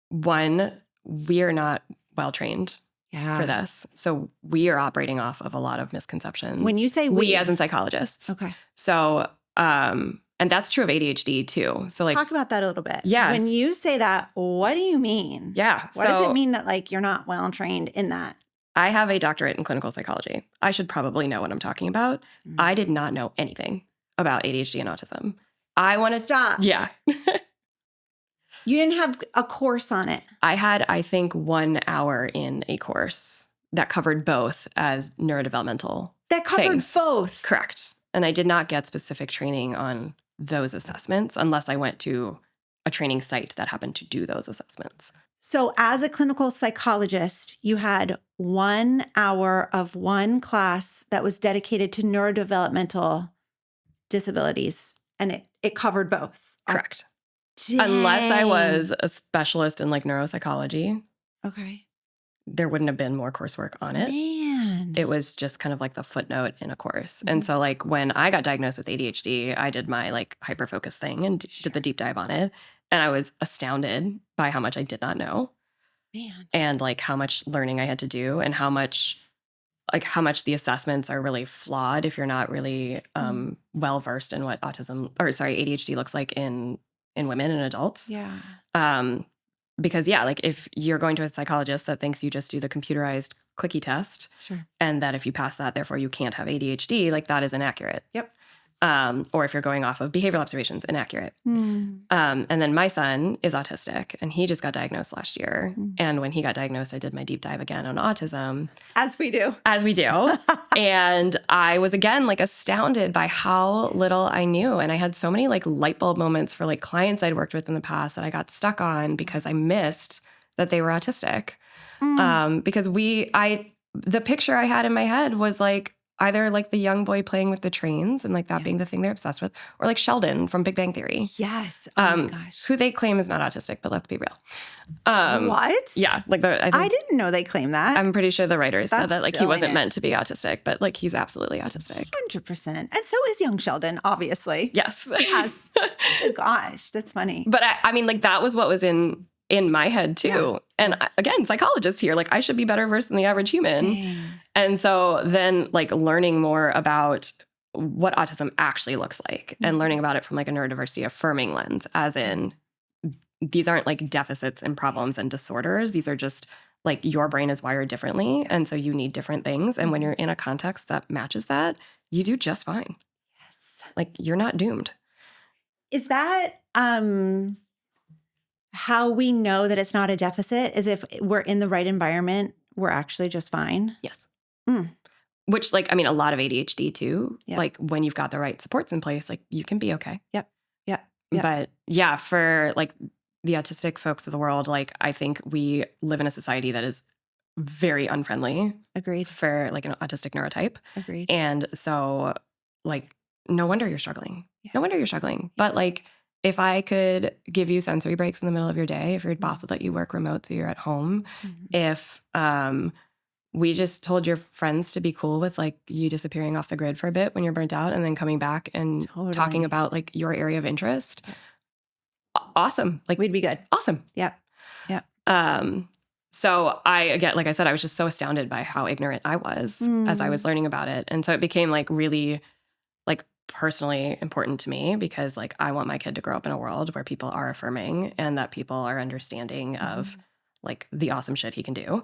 One, we are not well-trained for this. So we are operating off of a lot of misconceptions. When you say we as in psychologists. Okay. So, and that's true of ADHD too. So like, talk about that a little bit. Yes. When you say that, what do you mean? Yeah. What does it mean that like you're not well trained in that? I have a doctorate in clinical psychology. I should probably know what I'm talking about. I did not know anything about ADHD and autism. I want to stop. Yeah. You didn't have a course on it. I had, I think, 1 hour in a course that covered both as neurodevelopmental That covered things. both. Correct. And I did not get specific training on those assessments unless I went to a training site that happened to do those assessments. So as a clinical psychologist, you had 1 hour of one class that was dedicated to neurodevelopmental disabilities, and it covered both. Correct. Dang. Unless I was a specialist in like neuropsychology. Okay. There wouldn't have been more coursework on it. Man. It was just kind of like the footnote in a course. And so like when I got diagnosed with ADHD, I did my like hyper-focus thing and did the deep dive on it. And I was astounded by how much I did not know. Man. And like how much learning I had to do and how much the assessments are really flawed if you're not really well-versed in what ADHD looks like in women and adults. Yeah. Because like if you're going to a psychologist that thinks you just do the computerized clicky test, sure, and that if you pass that, therefore you can't have ADHD, like that is inaccurate. Yep. Or if you're going off of behavioral observations, inaccurate. And then my son is autistic, and he just got diagnosed last year. And when he got diagnosed, I did my deep dive again on autism. As we do. And I was again like astounded by how little I knew. And I had so many like light bulb moments for like clients I'd worked with in the past that I got stuck on because I missed that they were autistic. Because the picture I had in my head was like either like the young boy playing with the trains and like that being the thing they're obsessed with, or like Sheldon from Big Bang Theory. Yes. Oh my gosh. Who they claim is not autistic, but let's be real. What? Yeah. Like I didn't know they claimed that. I'm pretty sure the writers said that like he wasn't silliness. meant to be autistic, but like he's absolutely autistic. 100%. And so is young Sheldon, obviously. Yes. Yes. Oh gosh, that's funny. But I mean, like that was what was in my head too. Yeah. And again, psychologist here, like I should be better versed than the average human. Dang. And so then like learning more about what autism actually looks like and learning about it from like a neurodiversity affirming lens, as in these aren't like deficits and problems and disorders. These are just like your brain is wired differently. And so you need different things. And when you're in a context that matches that, you do just fine. Yes. Like you're not doomed. Is that how we know that it's not a deficit? Is if we're in the right environment, we're actually just fine? Yes. Mm. Which like, I mean, a lot of ADHD too, Yep. like when you've got the right supports in place, like you can be okay. Yep. But yeah, for like the autistic folks of the world, like I think we live in a society that is very unfriendly Agreed. for like an autistic neurotype. Agreed. And so like, no wonder you're struggling. Yeah. No wonder you're struggling. But like, if I could give you sensory breaks in the middle of your day, if your boss would let you work remote so you're at home, if we just told your friends to be cool with like you disappearing off the grid for a bit when you're burnt out and then coming back and talking about like your area of interest, awesome. Like we'd be good. Awesome. Yep. So again, like I said, I was just so astounded by how ignorant I was as I was learning about it. And so it became like really like personally important to me because like I want my kid to grow up in a world where people are affirming and that people are understanding of like the awesome shit he can do.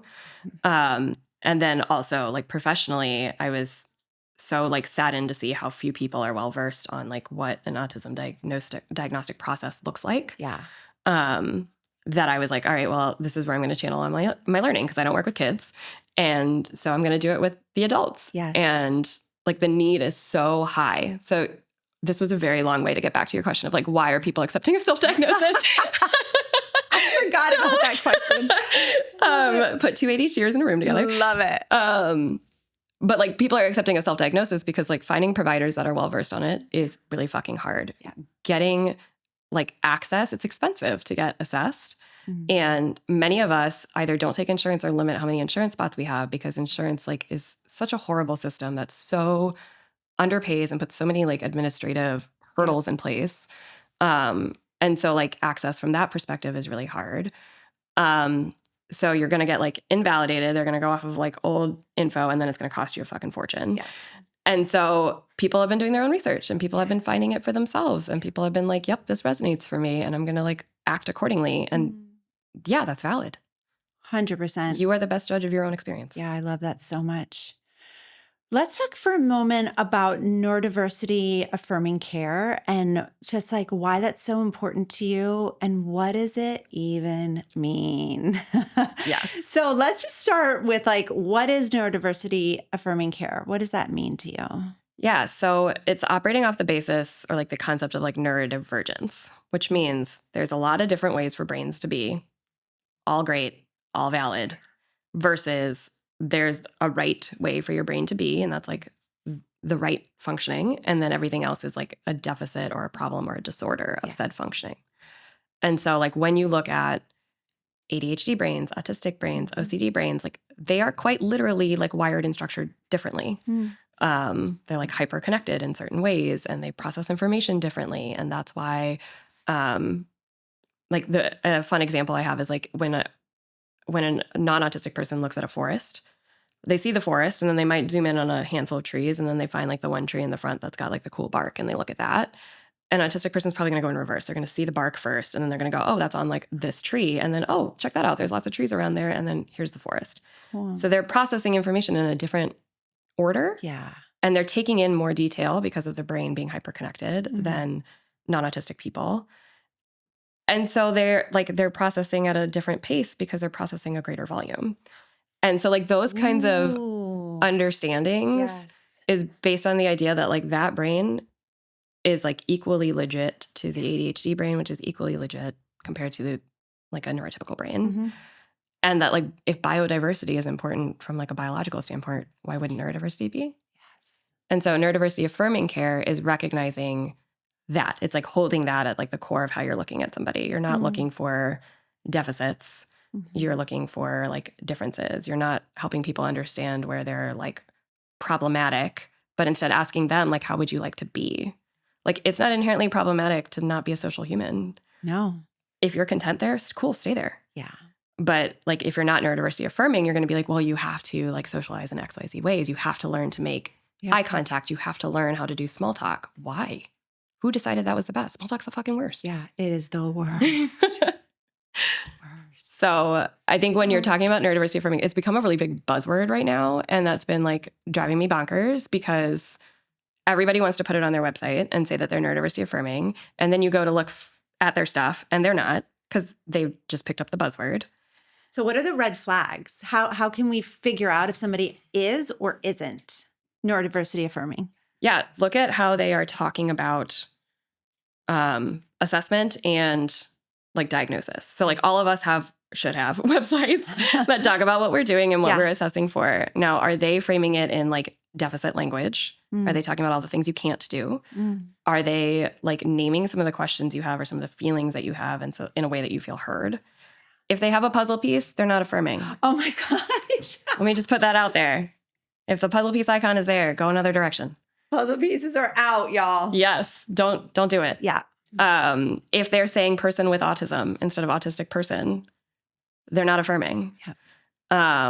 And then also like professionally, I was so like saddened to see how few people are well versed on like what an autism diagnostic process looks like. Yeah. That I was like, all right, well, this is where I'm going to channel on my learning because I don't work with kids. And so I'm going to do it with the adults. Yes. And like the need is so high. So this was a very long way to get back to your question of like, why are people accepting of self-diagnosis? I forgot about that question. Put two ADHDers in a room together. Love it. But like people are accepting of self-diagnosis because like finding providers that are well-versed on it is really fucking hard. Yeah. Getting like access, it's expensive to get assessed. And many of us either don't take insurance or limit how many insurance spots we have because insurance like is such a horrible system that so underpays and puts so many like administrative hurdles in place. And so like access from that perspective is really hard. So you're going to get like invalidated. They're going to go off of like old info and then it's going to cost you a fucking fortune. Yeah. And so people have been doing their own research and people have been finding it for themselves and people have been like, yep, this resonates for me and I'm going to like act accordingly. And yeah, that's valid. 100%. You are the best judge of your own experience. Yeah, I love that so much. Let's talk for a moment about neurodiversity affirming care and just like why that's so important to you and what does it even mean? Yes. So let's just start with like, what is neurodiversity affirming care? What does that mean to you? Yeah. So it's operating off the basis or like the concept of like neurodivergence, which means there's a lot of different ways for brains to be all great, all valid, versus there's a right way for your brain to be, and that's like the right functioning. And then everything else is like a deficit or a problem or a disorder of said functioning. And so like when you look at ADHD brains, autistic brains, OCD brains, like they are quite literally like wired and structured differently. They're like hyper connected in certain ways and they process information differently. And that's why like a fun example I have is like when a non-autistic person looks at a forest, they see the forest and then they might zoom in on a handful of trees and then they find like the one tree in the front that's got like the cool bark and they look at that. An autistic person's probably going to go in reverse. They're going to see the bark first and then they're going to go, oh, that's on like this tree. And then, oh, check that out. There's lots of trees around there. And then here's the forest. So they're processing information in a different order. Yeah. And they're taking in more detail because of the brain being hyperconnected than non-autistic people. And so they're processing at a different pace because they're processing a greater volume. And so like those kinds of understandings is based on the idea that like that brain is like equally legit to the ADHD brain, which is equally legit compared to like a neurotypical brain. And that like if biodiversity is important from like a biological standpoint, why wouldn't neurodiversity be? Yes. And so neurodiversity affirming care is recognizing that. It's like holding that at like the core of how you're looking at somebody. You're not looking for deficits. You're looking for like differences. You're not helping people understand where they're like problematic, but instead asking them like, how would you like to be? Like, it's not inherently problematic to not be a social human. No. If you're content there, cool, stay there. Yeah. But like, if you're not neurodiversity affirming, you're going to be like, well, you have to like socialize in XYZ ways. You have to learn to make eye contact. You have to learn how to do small talk. Why? Who decided that was the best? Small talk's the fucking worst. Yeah, it is the worst. So I think when you're talking about neurodiversity affirming, it's become a really big buzzword right now. And that's been like driving me bonkers because everybody wants to put it on their website and say that they're neurodiversity affirming. And then you go to look at their stuff and they're not because they've just picked up the buzzword. So what are the red flags? How can we figure out if somebody is or isn't neurodiversity affirming? Yeah, look at how they are talking about assessment and like diagnosis. So like all of us should have websites that talk about what we're doing and what we're assessing for. Now, are they framing it in like deficit language? Are they talking about all the things you can't do? Are they like naming some of the questions you have or some of the feelings that you have and so in a way that you feel heard? If they have a puzzle piece, they're not affirming. Oh my gosh. Let me just put that out there. If the puzzle piece icon is there, go another direction. Puzzle pieces are out, y'all. Yes. Don't do it. Yeah. If they're saying person with autism instead of autistic person, they're not affirming. Yeah.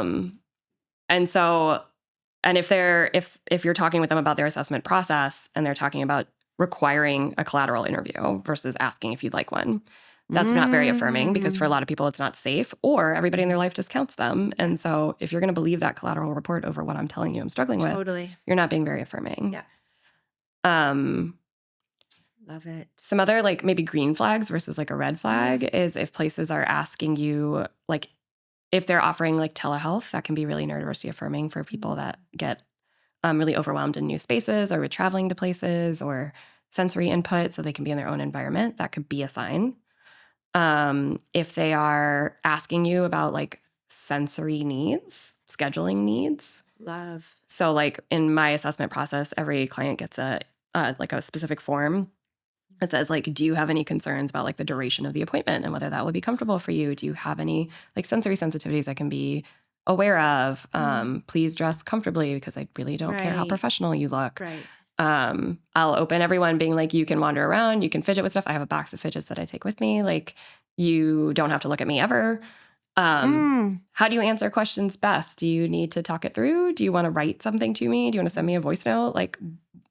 And if you're talking with them about their assessment process and they're talking about requiring a collateral interview versus asking if you'd like one, that's not very affirming because for a lot of people it's not safe or everybody in their life discounts them. And so if you're going to believe that collateral report over what I'm telling you I'm struggling with, you're not being very affirming. Yeah. Love it. Some other like maybe green flags versus like a red flag is if places are asking you, like if they're offering like telehealth, that can be really neurodiversity affirming for people that get really overwhelmed in new spaces or with traveling to places or sensory input so they can be in their own environment. That could be a sign. If they are asking you about like sensory needs, scheduling needs. Love. So like in my assessment process, every client gets a specific form. It says like, do you have any concerns about like the duration of the appointment and whether that would be comfortable for you? Do you have any like sensory sensitivities I can be aware of? Please dress comfortably because I really don't care how professional you look. Right. I'll open everyone being like, you can wander around, you can fidget with stuff. I have a box of fidgets that I take with me. Like you don't have to look at me ever. How do you answer questions best? Do you need to talk it through? Do you want to write something to me? Do you want to send me a voice note? Like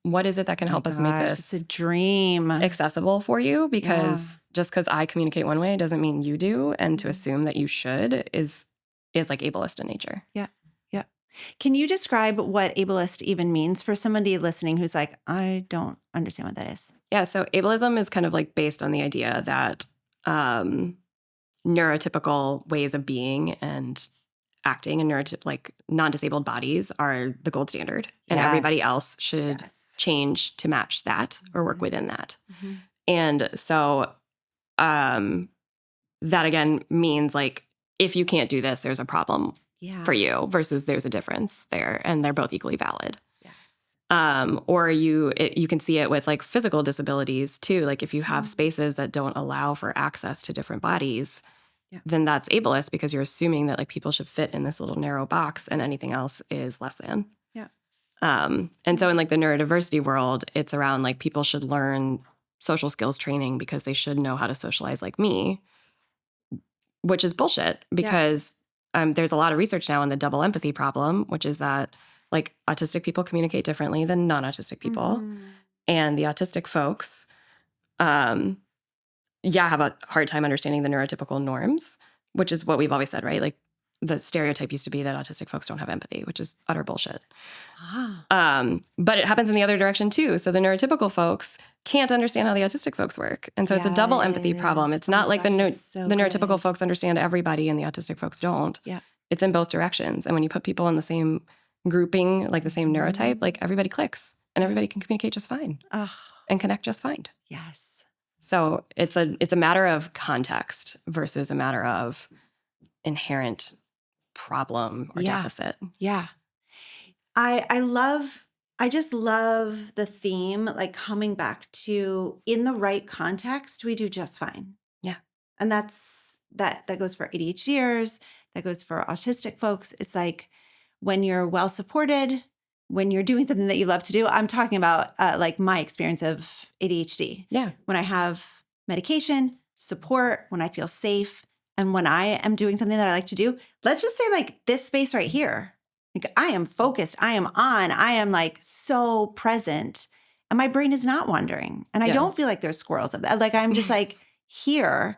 what is it that can help us make this it's a dream accessible for you? Because just because I communicate one way doesn't mean you do. And to assume that you should is like ableist in nature. Yeah. Yeah. Can you describe what ableist even means for somebody listening who's like, I don't understand what that is? Yeah. So ableism is kind of like based on the idea that neurotypical ways of being and acting and like non-disabled bodies are the gold standard. And everybody else should change to match that or work within that. And so that again means like, if you can't do this, there's a problem for you versus there's a difference there and they're both equally valid. Or you can see it with like physical disabilities too. Like if you have spaces that don't allow for access to different bodies, then that's ableist because you're assuming that like people should fit in this little narrow box and anything else is less than. And so in like the neurodiversity world, it's around like people should learn social skills training because they should know how to socialize like me, which is bullshit because there's a lot of research now on the double empathy problem, which is that like autistic people communicate differently than non-autistic people. And the autistic folks, have a hard time understanding the neurotypical norms, which is what we've always said, right? Like the stereotype used to be that autistic folks don't have empathy, which is utter bullshit. But it happens in the other direction too. So the neurotypical folks can't understand how the autistic folks work. And so it's a double empathy problem. It's not like the neurotypical folks understand everybody and the autistic folks don't. It's in both directions. And when you put people in the same grouping, like the same neurotype, like everybody clicks and everybody can communicate just fine and connect just fine. Yes. So it's a matter of context versus a matter of inherent problem or deficit. Yeah. I just love the theme, like coming back to in the right context, we do just fine. Yeah. And that goes for ADHDers, that goes for autistic folks. It's like when you're well supported, when you're doing something that you love to do. I'm talking about like my experience of ADHD. Yeah. When I have medication, support, when I feel safe, and when I am doing something that I like to do, let's just say like this space right here. Like I am focused, I am on, I am like so present, and my brain is not wandering. And I don't feel like there's squirrels of that. Like I'm just like here,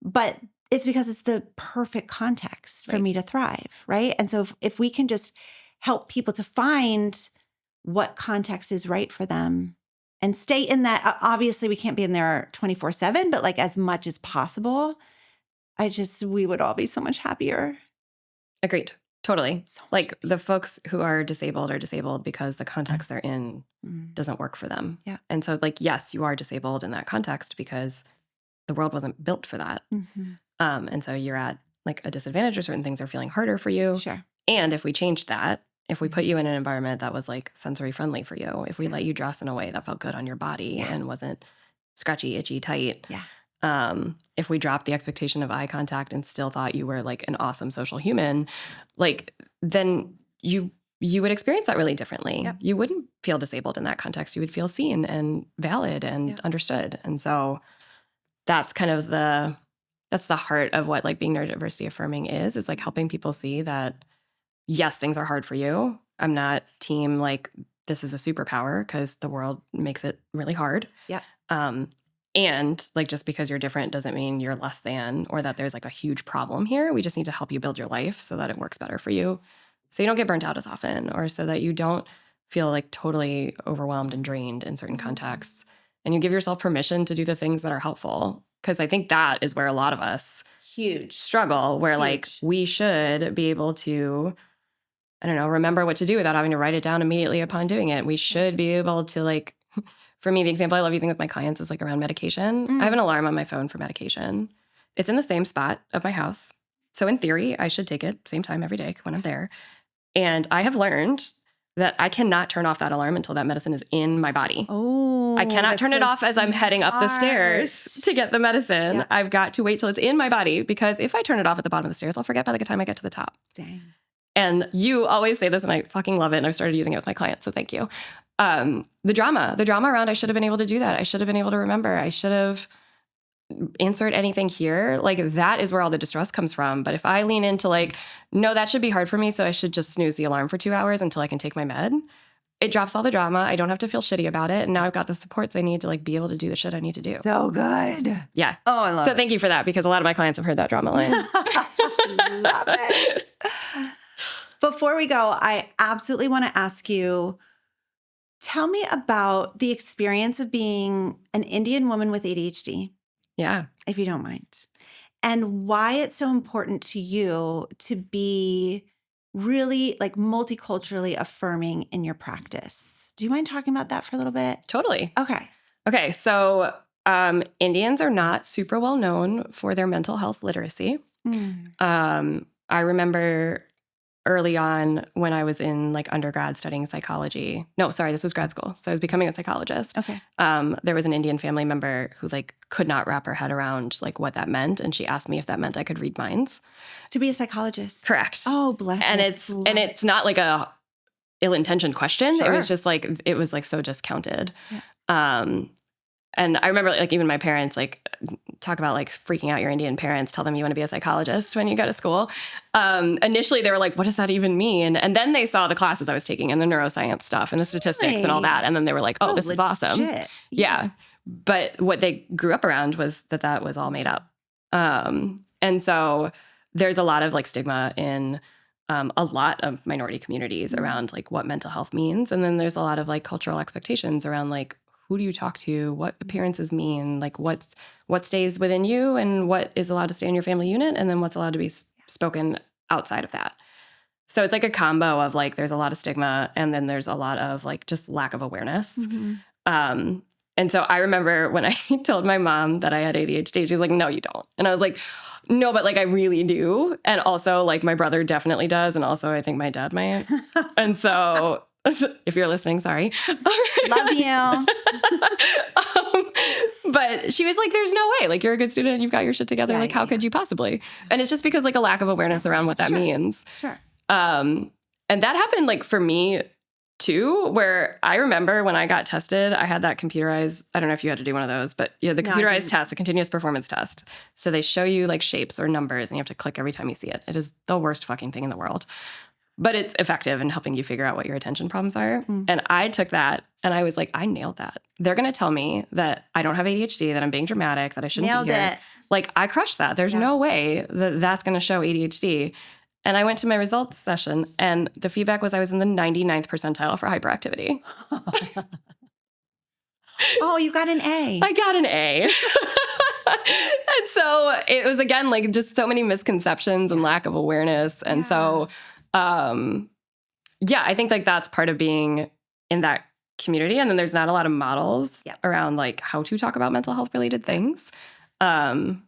but it's because it's the perfect context for me to thrive, right? And so if we can just help people to find what context is right for them and stay in that, obviously we can't be in there 24/7, but like as much as possible, we would all be so much happier. Agreed. Totally. So much like the folks who are disabled because the context they're in doesn't work for them. Yeah. And so like, yes, you are disabled in that context because the world wasn't built for that. Mm-hmm. And so you're at like a disadvantage or certain things are feeling harder for you. Sure. And if we changed that, if we put you in an environment that was like sensory friendly for you, if we let you dress in a way that felt good on your body and wasn't scratchy, itchy, tight. Yeah. If we dropped the expectation of eye contact and still thought you were like an awesome social human, like then you would experience that really differently. Yep. You wouldn't feel disabled in that context. You would feel seen and valid and understood. And so that's kind of that's the heart of what like being neurodiversity affirming is like helping people see that yes, things are hard for you. I'm not team like this is a superpower because the world makes it really hard. Yeah. And like just because you're different doesn't mean you're less than or that there's like a huge problem here. We just need to help you build your life so that it works better for you. So you don't get burnt out as often or so that you don't feel like totally overwhelmed and drained in certain contexts. And you give yourself permission to do the things that are helpful. Because I think that is where a lot of us struggle, where like we should be able to, I don't know, remember what to do without having to write it down immediately upon doing it. We should be able to like, for me, the example I love using with my clients is like around medication. I have an alarm on my phone for medication. It's in the same spot of my house. So in theory, I should take it same time every day when I'm there. And I have learned that I cannot turn off that alarm until that medicine is in my body. Oh, I cannot turn it off as I'm heading up the stairs to get the medicine. Yeah. I've got to wait till it's in my body because if I turn it off at the bottom of the stairs, I'll forget by the time I get to the top. Dang. And you always say this and I fucking love it. And I've started using it with my clients. So thank you. The drama around, I should have been able to do that. I should have been able to remember. I should have insert anything here. Like that is where all the distress comes from. But if I lean into like, no, that should be hard for me. So I should just snooze the alarm for 2 hours until I can take my med. It drops all the drama. I don't have to feel shitty about it. And now I've got the supports I need to like be able to do the shit I need to do. So good. Yeah. Oh, I love it. So thank you for that because a lot of my clients have heard that drama line. Love it. Before we go, I absolutely want to ask you, tell me about the experience of being an Indian woman with ADHD. Yeah. If you don't mind. And why it's so important to you to be really like multiculturally affirming in your practice. Do you mind talking about that for a little bit? Totally. Okay. So Indians are not super well known for their mental health literacy. I remember early on when I was in like undergrad studying psychology. No, sorry, this was grad school. So I was becoming a psychologist. Okay. There was an Indian family member who like could not wrap her head around like what that meant. And she asked me if that meant I could read minds. To be a psychologist. Correct. Oh, bless And it. it's not like a ill-intentioned question. Sure. It was just like, it was like so discounted. Yeah. And I remember like even my parents like talk about like freaking out your Indian parents, tell them you want to be a psychologist when you go to school. Initially they were like, what does that even mean? And then they saw the classes I was taking and the neuroscience stuff and the statistics and all that. And then they were like, oh, this is awesome. Yeah. But what they grew up around was that was all made up. And so there's a lot of like stigma in a lot of minority communities around like what mental health means. And then there's a lot of like cultural expectations around like, who do you talk to? What appearances mean? Like what stays within you and what is allowed to stay in your family unit and then what's allowed to be spoken outside of that. So it's like a combo of like there's a lot of stigma and then there's a lot of like just lack of awareness. And And so I remember when I told my mom that I had ADHD, she was like, no, you don't. And I was like, no, but like I really do. And also like my brother definitely does. And also I think my dad might. And so if you're listening, sorry. Love you. But she was like, there's no way. Like, you're a good student and you've got your shit together. Yeah, like, how could you possibly? And it's just because like a lack of awareness around what that means. Sure. And that happened like for me too, where I remember when I got tested, I had that computerized, I don't know if you had to do one of those, but yeah, the computerized test, the continuous performance test. So they show you like shapes or numbers and you have to click every time you see it. It is the worst fucking thing in the world. But it's effective in helping you figure out what your attention problems are. And I took that and I was like, I nailed that. They're going to tell me that I don't have ADHD, that I'm being dramatic, that I shouldn't be here. Like, I crushed that. There's no way that that's going to show ADHD. And I went to my results session and the feedback was I was in the 99th percentile for hyperactivity. Oh, you got an A. I got an A. And so it was, again, like just so many misconceptions and lack of awareness. And so, I think like that's part of being in that community. And then there's not a lot of models around like how to talk about mental health related things. And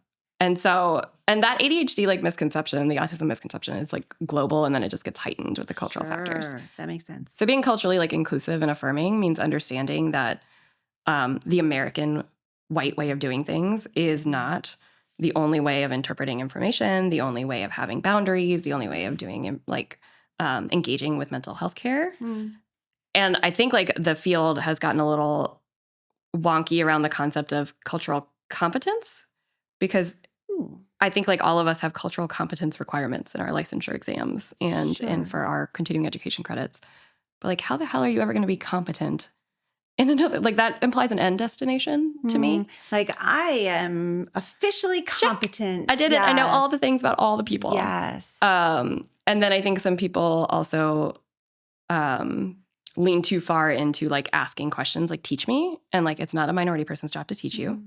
that ADHD like misconception, the autism misconception is like global, and then it just gets heightened with the cultural factors. That makes sense. So being culturally like inclusive and affirming means understanding that the American white way of doing things is not the only way of interpreting information, the only way of having boundaries, the only way of doing like engaging with mental health care. And I think like the field has gotten a little wonky around the concept of cultural competence, because I think like all of us have cultural competence requirements in our licensure exams and for our continuing education credits. But like, how the hell are you ever going to be competent in another? Like, that implies an end destination to me. Like, I am officially competent. Check. I did it. I know all the things about all the people. Yes. And then I think some people also lean too far into like asking questions like, teach me. And like, it's not a minority person's job to teach you,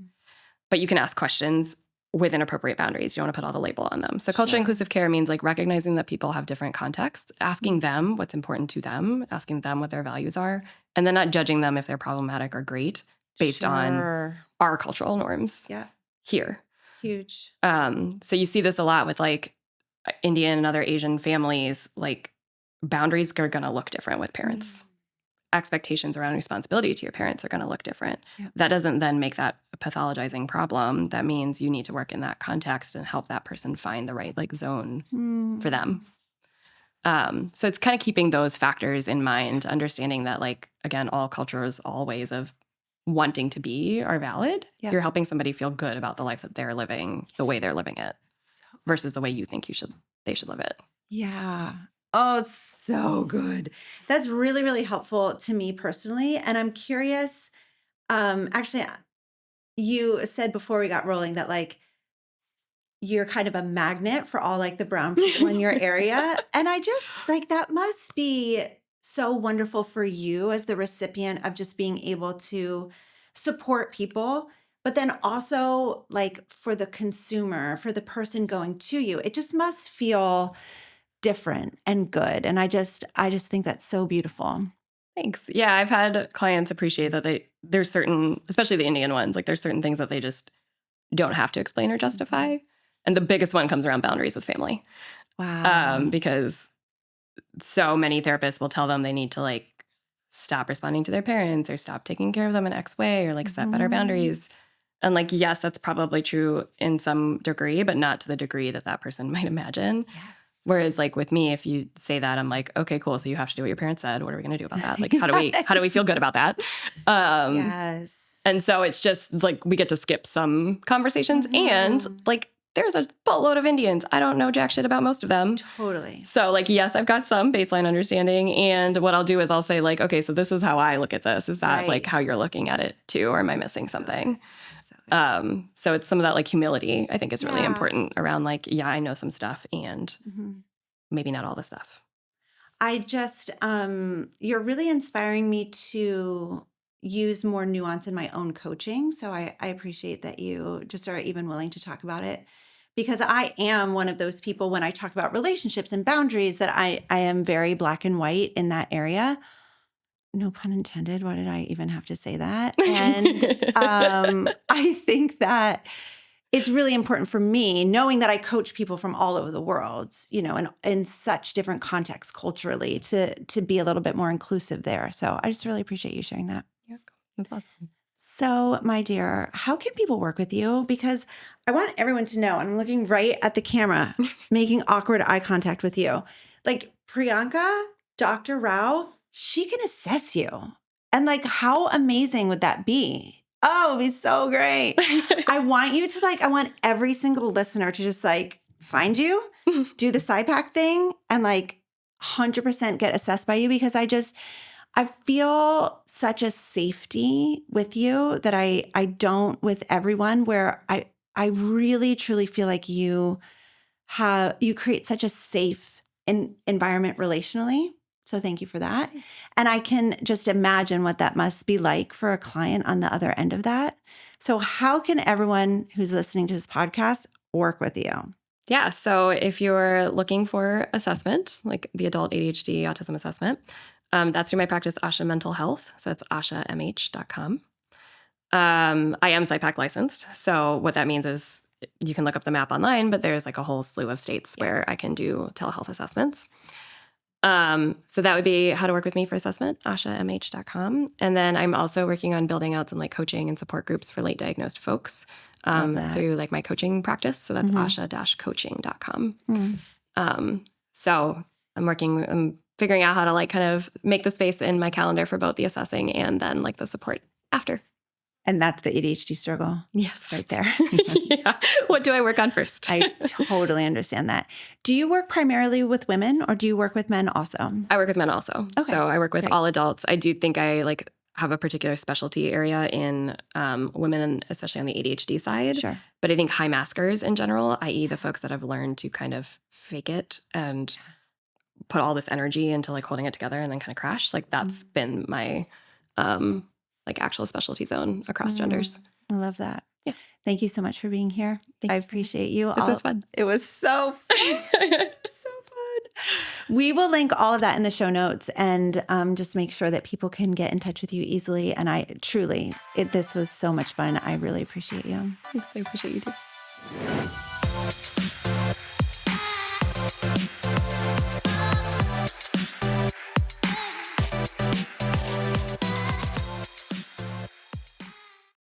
but you can ask questions within appropriate boundaries. You don't want to put all the label on them. So culturally inclusive care means like recognizing that people have different contexts, asking them what's important to them, asking them what their values are, and then not judging them if they're problematic or great based on our cultural norms here. Huge. So you see this a lot with like Indian and other Asian families, like boundaries are going to look different with parents. Expectations around responsibility to your parents are going to look different. That doesn't then make that a pathologizing problem. That means you need to work in that context and help that person find the right like zone for them. So it's kind of keeping those factors in mind, understanding that like, again, all cultures, all ways of wanting to be are valid. You're helping somebody feel good about the life that they're living, the way they're living it, versus the way you think they should live it. Yeah. Oh, it's so good. That's really, really helpful to me personally. And I'm curious, actually, you said before we got rolling that like you're kind of a magnet for all like the brown people in your area. And I just like, that must be so wonderful for you as the recipient of just being able to support people, but then also like for the consumer, for the person going to you, it just must feel different and good. And I just think that's so beautiful. Thanks. Yeah, I've had clients appreciate that there's certain, especially the Indian ones, like there's certain things that they just don't have to explain or justify. And the biggest one comes around boundaries with family. Wow. Because so many therapists will tell them they need to like stop responding to their parents or stop taking care of them in X way or like set better boundaries. And like, yes, that's probably true in some degree, but not to the degree that that person might imagine. Yes. Whereas like with me, if you say that, I'm like, okay, cool. So you have to do what your parents said. What are we going to do about that? Like, how do we feel good about that? Yes. And so it's just like, we get to skip some conversations and like, there's a boatload of Indians. I don't know jack shit about most of them. Totally. So like, yes, I've got some baseline understanding. And what I'll do is I'll say like, okay, so this is how I look at this. Is that like how you're looking at it too? Or am I missing something? So it's some of that like humility I think is really important around like, yeah, I know some stuff and maybe not all the stuff. I just, you're really inspiring me to use more nuance in my own coaching. So I appreciate that you just are even willing to talk about it, because I am one of those people when I talk about relationships and boundaries that I am very black and white in that area. no pun intended. Why did I even have to say that? And I think that it's really important for me, knowing that I coach people from all over the world, you know, and in such different contexts culturally, to be a little bit more inclusive there. So I just really appreciate you sharing that. Yeah, that's awesome. So, my dear, how can people work with you? Because I want everyone to know, and I'm looking right at the camera, making awkward eye contact with you. Like Priyanka, Dr. Rao, she can assess you. And like, how amazing would that be? Oh, it would be so great. I want every single listener to just like find you, do the SciPac thing, and like 100% get assessed by you, because I feel such a safety with you that I don't with everyone, where I really truly feel like you create such a safe environment relationally. So thank you for that. And I can just imagine what that must be like for a client on the other end of that. So how can everyone who's listening to this podcast work with you? Yeah. So if you're looking for assessment, like the adult ADHD autism assessment, that's through my practice, Asha Mental Health. So that's ashamh.com. I am SciPac licensed. So what that means is you can look up the map online, but there's like a whole slew of states where I can do telehealth assessments. So that would be how to work with me for assessment, ashamh.com. And then I'm also working on building out some like coaching and support groups for late diagnosed folks through like my coaching practice. So that's asha-coaching.com. So I'm figuring out how to like kind of make the space in my calendar for both the assessing and then like the support after. And that's the ADHD struggle. Yes. Right there. Yeah. What do I work on first? I totally understand that. Do you work primarily with women, or do you work with men also? I work with men also. Okay. So I work with all adults. I do think I like have a particular specialty area in women, and especially on the ADHD side. Sure. But I think high maskers in general, i.e. the folks that have learned to kind of fake it and put all this energy into like holding it together and then kind of crash. Like that's been my like actual specialty zone across genders. I love that. Yeah. Thank you so much for being here. Thanks. I appreciate you. This was fun. It was so fun. So fun. We will link all of that in the show notes, and just make sure that people can get in touch with you easily. And this was so much fun. I really appreciate you. Thanks. I appreciate you too.